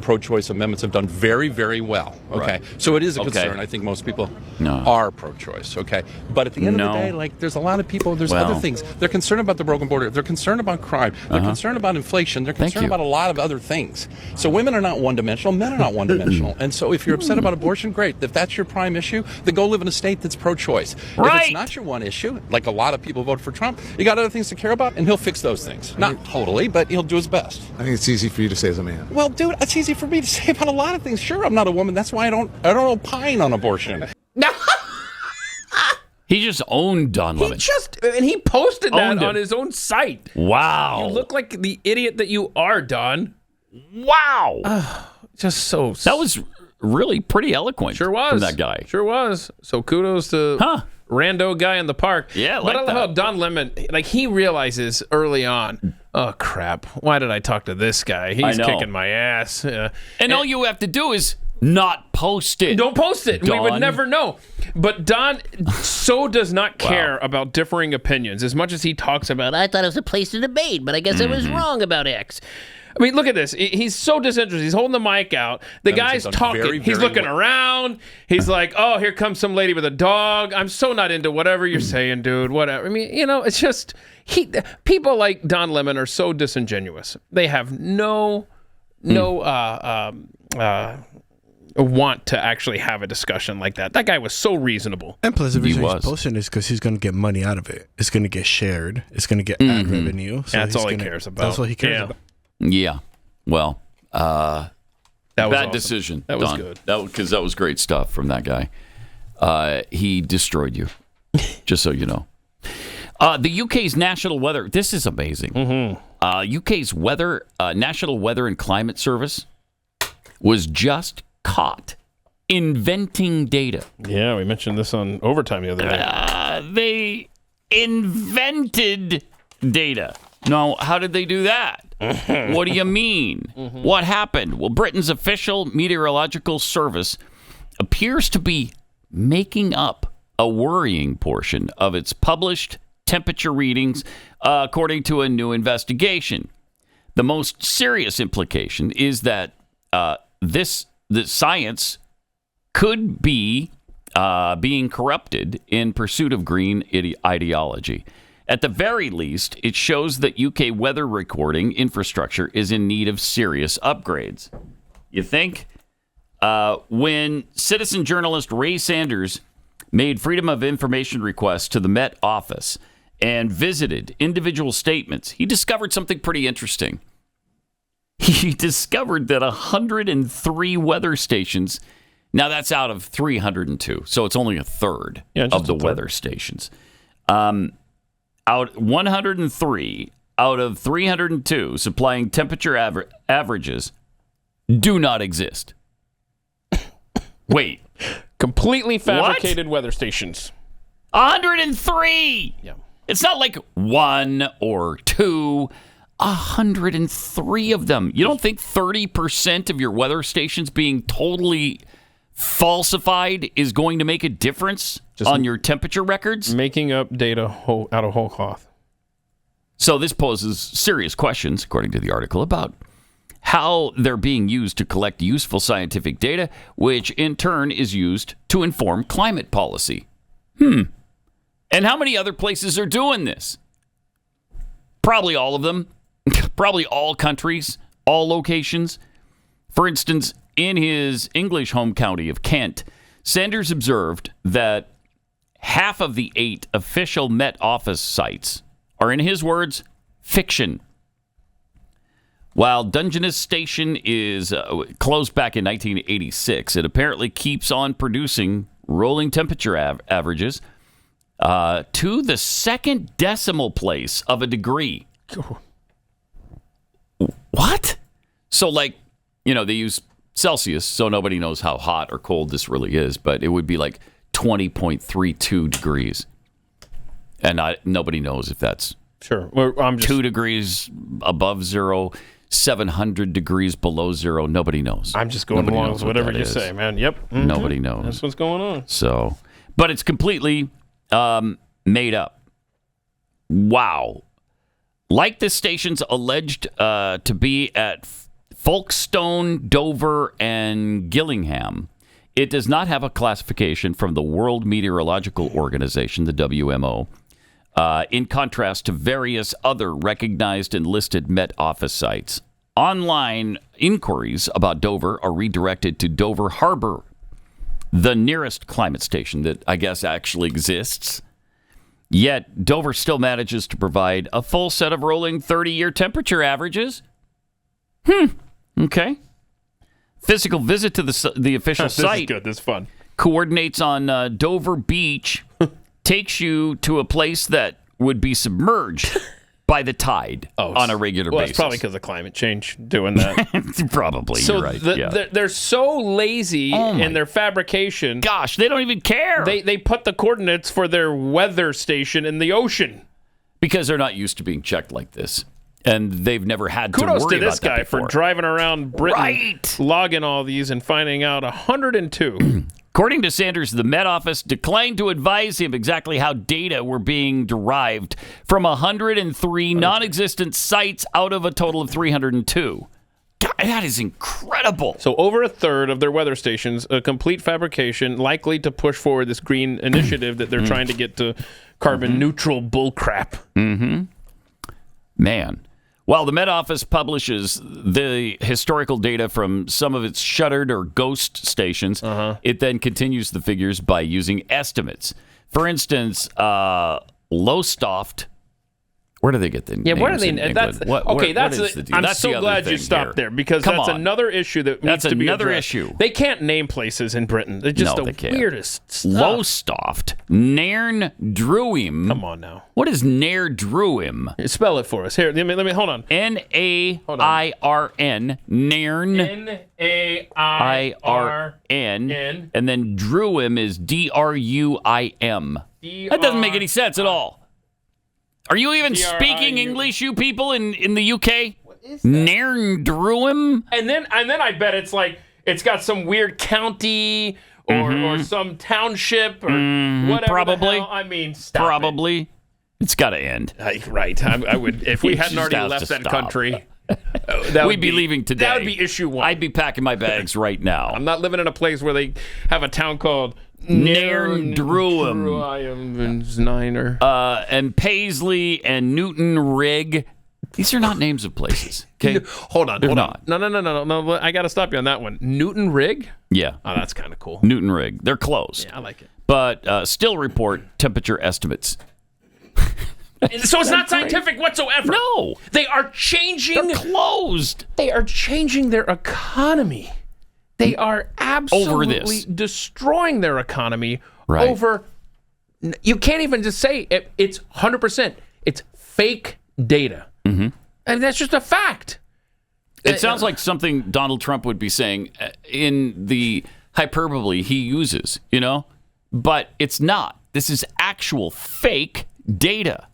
pro-choice amendments have done very, very well. Okay, Right. So it is a concern. I think most people are pro-choice. Okay, but at the end of the day, like there's a lot of people. There's other things. They're concerned about the broken border. They're concerned about crime. They're concerned about inflation. They're concerned about a lot of other things. So women are not one-dimensional. Men are not one-dimensional. And so if you're upset about abortion, great. If that's your prime issue, then go live in a state that's pro-choice. If it's not your one issue, like a lot of people vote for Trump, you got other things to care about, and he'll fix those things. Not totally, but he'll do his best. I think it's easy for you to say as a man. Well, dude, it's easy for me to say about a lot of things. Sure, I'm not a woman. That's why I don't opine on abortion. No. He just owned Don Lemon. And he posted that Owned him. on his own site. Wow. You look like the idiot that you are, Don. Wow. Just so. That was really pretty eloquent. Sure was. From that guy. Sure was. So kudos to rando guy in the park. Yeah, but I love how Don Lemon, like, he realizes early on, oh crap, why did I talk to this guy? He's kicking my ass. And all you have to do is not post it. Don't post it. Don. We would never know. But Don so does not care about differing opinions as much as he talks about, I thought it was a place to debate, but I guess I was wrong about X. I mean, look at this. He's so disinterested. He's holding the mic out. The guy's talking. Very, He's very looking around. He's like, oh, here comes some lady with a dog. I'm so not into whatever you're saying, dude. Whatever. I mean, it's just, people like Don Lemon are so disingenuous. They have no want to actually have a discussion like that. That guy was so reasonable. And plus, the reason he's posting is because he's going to get money out of it. It's going to get shared. It's going to get ad revenue. So that's all he cares about. That's what he cares about. Yeah. Well, that was bad awesome. decision. That was Don. good. Because that was great stuff from that guy. He destroyed you, just so you know. The UK's national weather. This is amazing. UK's National Weather and Climate Service was just caught inventing data. Yeah, we mentioned this on Overtime the other day. They invented data. Now, how did they do that? What do you mean? What happened? Well, Britain's official meteorological service appears to be making up a worrying portion of its published temperature readings, according to a new investigation. The most serious implication is that the science could be being corrupted in pursuit of green ideology. At the very least, it shows that UK weather recording infrastructure is in need of serious upgrades. You think? When citizen journalist Ray Sanders made Freedom of Information requests to the Met Office and visited individual statements, he discovered something pretty interesting. He discovered that 103 weather stations, now that's out of 302, so it's only a third of the weather stations. 103 out of 302 supplying temperature averages do not exist. Wait. Completely fabricated weather stations. 103! Yeah. It's not like one or two. 103 of them. You don't think 30% of your weather stations being totally falsified is going to make a difference on your temperature records? Making up data out of whole cloth. So this poses serious questions, according to the article, about how they're being used to collect useful scientific data, which in turn is used to inform climate policy. And how many other places are doing this? Probably all of them. Probably all countries, all locations. For instance, in his English home county of Kent, Sanders observed that half of the 8 official Met Office sites are, in his words, fiction. While Dungeness Station is closed back in 1986, it apparently keeps on producing rolling temperature averages to the second decimal place of a degree. What? So, they use Celsius, so nobody knows how hot or cold this really is, but it would be like 20.32 degrees. And nobody knows if that's Sure. Well, I'm just 2 degrees above zero, 700 degrees below zero. Nobody knows. I'm just going along with whatever you say, man. Yep. Mm-hmm. Nobody knows. That's what's going on. So, but it's completely made up. Wow. Like the station's alleged to be at Folkestone, Dover, and Gillingham, it does not have a classification from the World Meteorological Organization, the WMO, in contrast to various other recognized and listed Met Office sites. Online inquiries about Dover are redirected to Dover Harbor, the nearest climate station that I guess actually exists. Yet, Dover still manages to provide a full set of rolling 30-year temperature averages. Okay. Physical visit to the official site. This is good. This is fun. Coordinates on Dover Beach, takes you to a place that would be submerged by the tide on a regular basis. It's probably because of climate change doing that. Probably, so you're right. They're so lazy in their fabrication. Gosh, they don't even care. They put the coordinates for their weather station in the ocean. Because they're not used to being checked like this. And they've never had to Kudos worry to this about that guy for before. driving around Britain, logging all these and finding out 102. According to Sanders, the Met Office declined to advise him exactly how data were being derived from 103 non-existent sites out of a total of 302. God, that is incredible. So over a third of their weather stations, a complete fabrication, likely to push forward this green initiative that they're trying to get to carbon neutral bullcrap. Man. While the Met Office publishes the historical data from some of its shuttered or ghost stations, it then continues the figures by using estimates. For instance, Lowestoft. Where do they get the names? Yeah, where do they? In That's England? okay. What is the deal? I'm That's so the other glad you thing stopped here. there because Come that's on. another issue that needs to be another addressed. issue. They can't name places in Britain. They're just No, the they can't. weirdest stuff. Lowestoft, Nairn Druim. Come on now. What is Nairn Druim? Spell it for us. Here, let me hold on. N-A-I-R-N. Nairn. N-A-I-R-N. And then Druim is D-R-U-I-M. That doesn't make any sense at all. Are you even speaking English, you people in the UK? What is that? Nairn Druim? And then I bet it's like it's got some weird county or some township or whatever. Probably. The hell. I mean, stop Probably. It. It's got to end. Right. I would if we hadn't already left that country. We'd be leaving today. That would be issue 1. I'd be packing my bags right now. I'm not living in a place where they have a town called Nairn Druim. And Paisley and Newton Rig. These are not names of places. Okay, hold on. They're Hold not. on. No. I got to stop you on that one. Newton Rig. Yeah. Oh, that's kind of cool. Newton Rig. They're close. Yeah, I like it. But still report temperature estimates. So it's not scientific whatsoever. No. They are changing. They're closed. They are changing their economy. They are absolutely destroying their economy over. You can't even just say it's 100%. It's fake data. And that's just a fact. It sounds like something Donald Trump would be saying in the hyperbole he uses, but it's not. This is actual fake data.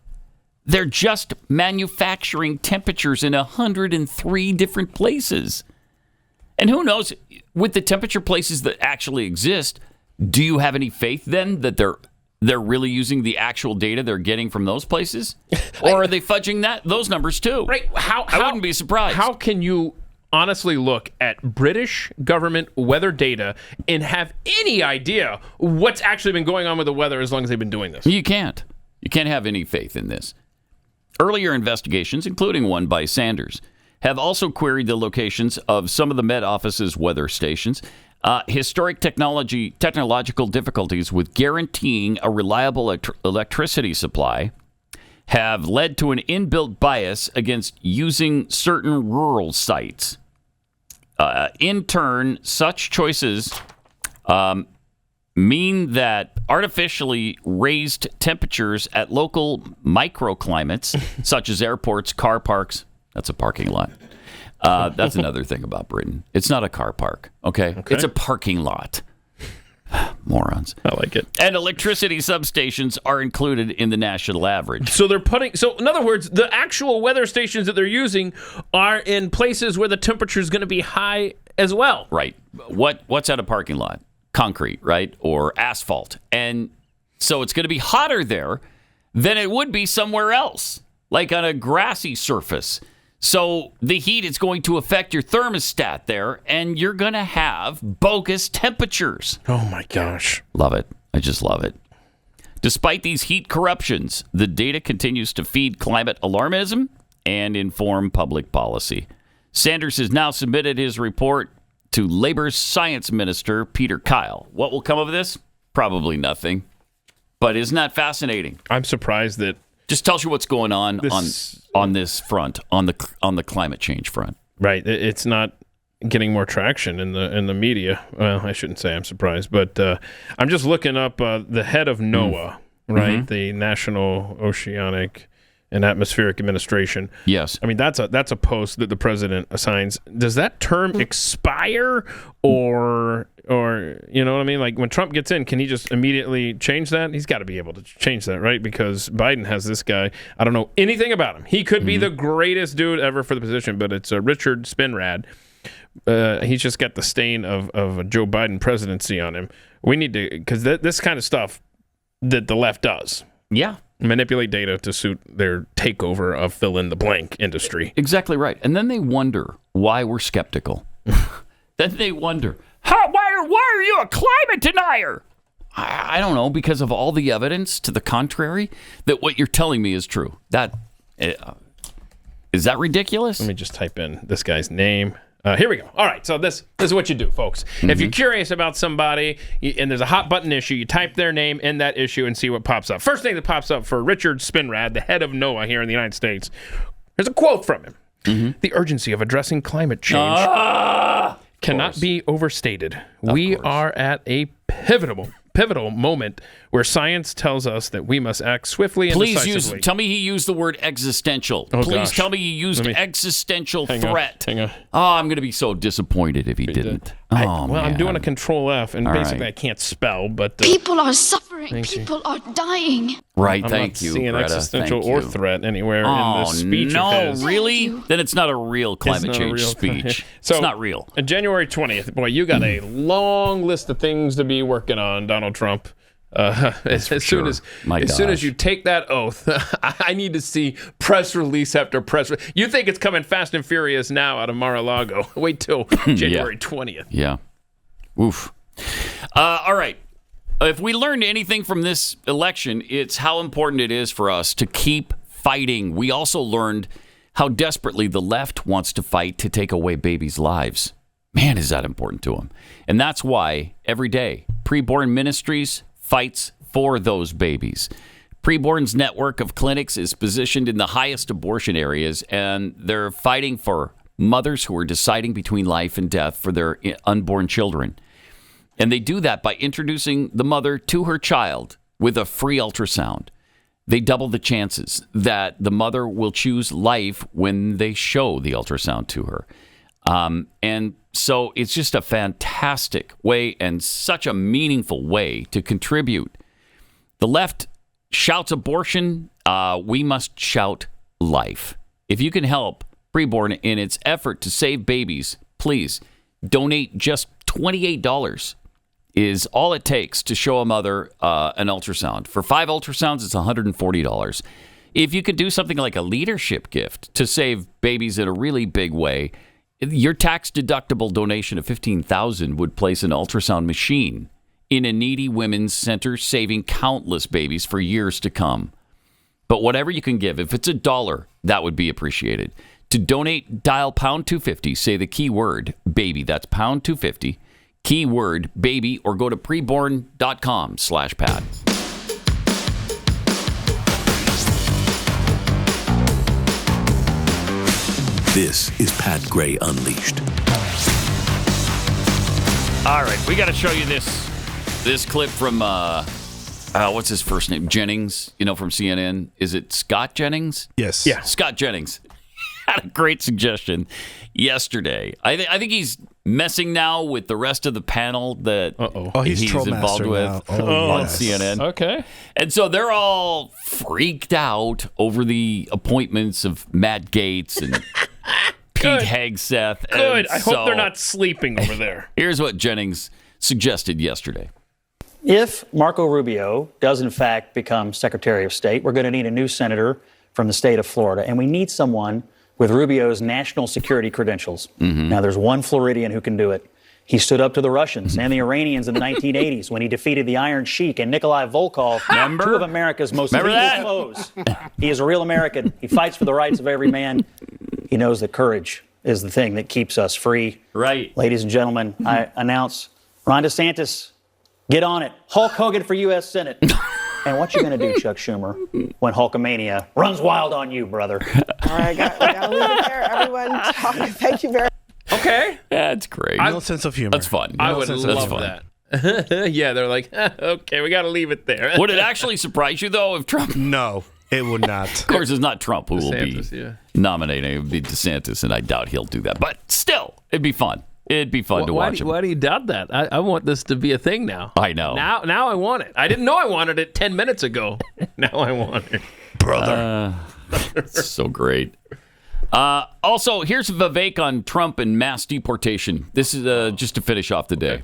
They're just manufacturing temperatures in 103 different places. And who knows, with the temperature places that actually exist, do you have any faith then that they're really using the actual data they're getting from those places? Or are they fudging those numbers too? Right. I wouldn't be surprised. How can you honestly look at British government weather data and have any idea what's actually been going on with the weather as long as they've been doing this? You can't. You can't have any faith in this. Earlier investigations, including one by Sanders, have also queried the locations of some of the Met Office's weather stations. Historic technological difficulties with guaranteeing a reliable electricity supply have led to an inbuilt bias against using certain rural sites. In turn, such choices mean that artificially raised temperatures at local microclimates, such as airports, car parks, that's a parking lot. That's another thing about Britain. It's not a car park, okay? It's a parking lot. Morons. I like it. And electricity substations are included in the national average. So in other words, the actual weather stations that they're using are in places where the temperature is going to be high as well. Right. What's at a parking lot? Concrete, right? Or asphalt. And so it's going to be hotter there than it would be somewhere else, like on a grassy surface. So the heat is going to affect your thermostat there, and you're going to have bogus temperatures. Oh, my gosh. Love it. I just love it. Despite these heat corruptions, the data continues to feed climate alarmism and inform public policy. Sanders has now submitted his report to Labor's Science Minister, Peter Kyle. What will come of this? Probably nothing. But isn't that fascinating? I'm surprised that... Just tells you what's going on this front, on the climate change front. Right. It's not getting more traction in the media. Well, I shouldn't say I'm surprised, but I'm just looking up the head of NOAA, right? The National Oceanic and atmospheric administration. Yes. I mean, that's a post that the president assigns. Does that term expire or you know what I mean? Like when Trump gets in, can he just immediately change that? He's got to be able to change that, right? Because Biden has this guy. I don't know anything about him. He could be the greatest dude ever for the position, but it's Richard Spinrad. He's just got the stain of a Joe Biden presidency on him. We need to, because this kind of stuff that the left does. Yeah. Manipulate data to suit their takeover of fill-in-the-blank industry. Exactly right. And then they wonder why we're skeptical. Then they wonder, why are you a climate denier? I don't know, because of all the evidence to the contrary that what you're telling me is true. Is that ridiculous? Let me just type in this guy's name. Here we go. All right, so this is what you do, folks. If you're curious about somebody and there's a hot button issue, you type their name in that issue and see what pops up. First thing that pops up for Richard Spinrad, the head of NOAA here in the United States, there's a quote from him. The urgency of addressing climate change cannot be overstated. We are at a pivotal moment where science tells us that we must act swiftly and decisively. Tell me he used the word existential. Please tell me he used existential threat. Hang on. Oh, I'm going to be so disappointed if he didn't. I'm doing a control F, and basically I can't spell, but... people are suffering. People are dying. Right, I'm thank you, not seeing Greta. existential or threat anywhere in this speech no, of his. really? Then it's not a real climate change speech. So, it's not real. On January 20th, boy, you got a long list of things to be working on, Donald Trump. As soon as you take that oath, I need to see press release after press release. You think it's coming fast and furious now out of Mar-a-Lago. Wait till January 20th. Yeah. Oof. All right. If we learned anything from this election, it's how important it is for us to keep fighting. We also learned how desperately the left wants to fight to take away babies' lives. Man, is that important to them. And that's why every day, Preborn Ministries fights for those babies. Preborn's network of clinics is positioned in the highest abortion areas, and they're fighting for mothers who are deciding between life and death for their unborn children. And they do that by introducing the mother to her child with a free ultrasound. They double the chances that the mother will choose life when they show the ultrasound to her. And so it's just a fantastic way and such a meaningful way to contribute. The left shouts abortion. We must shout life. If you can help Preborn in its effort to save babies, please donate just $28 is all it takes to show a mother an ultrasound. For 5 ultrasounds, it's $140. If you could do something like a leadership gift to save babies in a really big way, your tax-deductible donation of $15,000 would place an ultrasound machine in a needy women's center, saving countless babies for years to come. But whatever you can give, if it's $1, that would be appreciated. To donate, dial pound 250, say the keyword baby. That's pound 250, keyword baby, or go to preborn.com/Pat. This is Pat Gray Unleashed. All right, we got to show you this clip from, what's his first name? Jennings, from CNN. Is it Scott Jennings? Yes. Yeah. Scott Jennings had a great suggestion yesterday. I think he's messing now with the rest of the panel that he's involved with on CNN. Okay. And so they're all freaked out over the appointments of Matt Gaetz and Pete Hegseth. Good. I hope they're not sleeping over there. Here's what Jennings suggested yesterday. If Marco Rubio does in fact become Secretary of State, we're going to need a new senator from the state of Florida, and we need someone with Rubio's national security credentials. Now, there's one Floridian who can do it. He stood up to the Russians and the Iranians in the 1980s when he defeated the Iron Sheik and Nikolai Volkov, two of America's most lethal foes. He is a real American. He fights for the rights of every man. He knows that courage is the thing that keeps us free. Right. Ladies and gentlemen, I announce Ron DeSantis, get on it. Hulk Hogan for U.S. Senate. And what you going to do, Chuck Schumer, when Hulkamania runs wild on you, brother? All right, we got to leave it there. Everyone, thank you very much. Okay. That's great. No sense of humor. That's fun. I would love that. Yeah, they're like, okay, we got to leave it there. Would it actually surprise you, though, if Trump... No. It would not. Of course, it's not Trump who DeSantis, will be nominating. It would be DeSantis, and I doubt he'll do that. But still, it'd be fun. It'd be fun to watch him. Why do you doubt that? I want this to be a thing now. I know. Now I want it. I didn't know I wanted it 10 minutes ago. Now I want it. Brother. It's so great. Also, here's Vivek on Trump and mass deportation. This is just to finish off the day.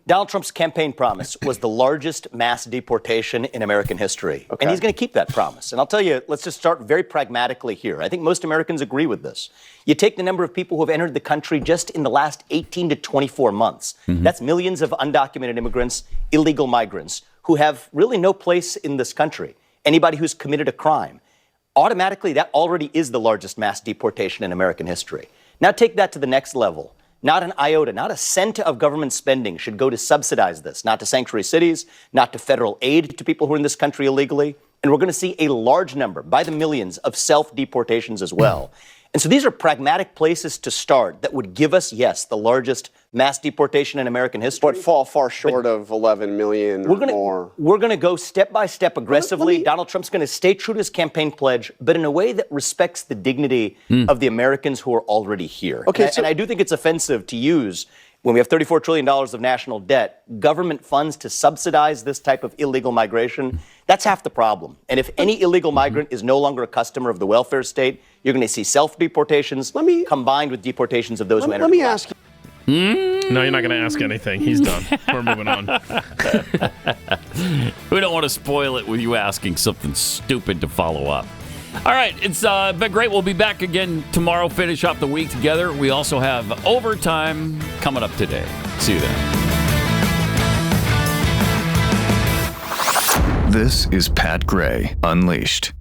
Donald Trump's campaign promise was the largest mass deportation in American history. And he's going to keep that promise. And I'll tell you, let's just start very pragmatically here. I think most Americans agree with this. You take the number of people who have entered the country just in the last 18 to 24 months. That's millions of undocumented immigrants, illegal migrants, who have really no place in this country. Anybody who's committed a crime. Automatically, that already is the largest mass deportation in American history. Now take that to the next level. Not an iota, not a cent of government spending should go to subsidize this, not to sanctuary cities, not to federal aid to people who are in this country illegally. And we're going to see a large number, by the millions, of self-deportations as well. And so these are pragmatic places to start that would give us, yes, the largest mass deportation in American history. But fall far short of 11 million or more. We're going to go step by step aggressively. Donald Trump's going to stay true to his campaign pledge, but in a way that respects the dignity of the Americans who are already here. Okay, and I do think it's offensive to use, when we have $34 trillion of national debt, government funds to subsidize this type of illegal migration. That's half the problem. And if any illegal migrant is no longer a customer of the welfare state, you're going to see self-deportations combined with deportations of those who enter. Let me ask you. No, you're not going to ask anything. He's done. We're moving on. We don't want to spoil it with you asking something stupid to follow up. All right, it's been great. We'll be back again tomorrow, finish off the week together. We also have overtime coming up today. See you then. This is Pat Gray Unleashed.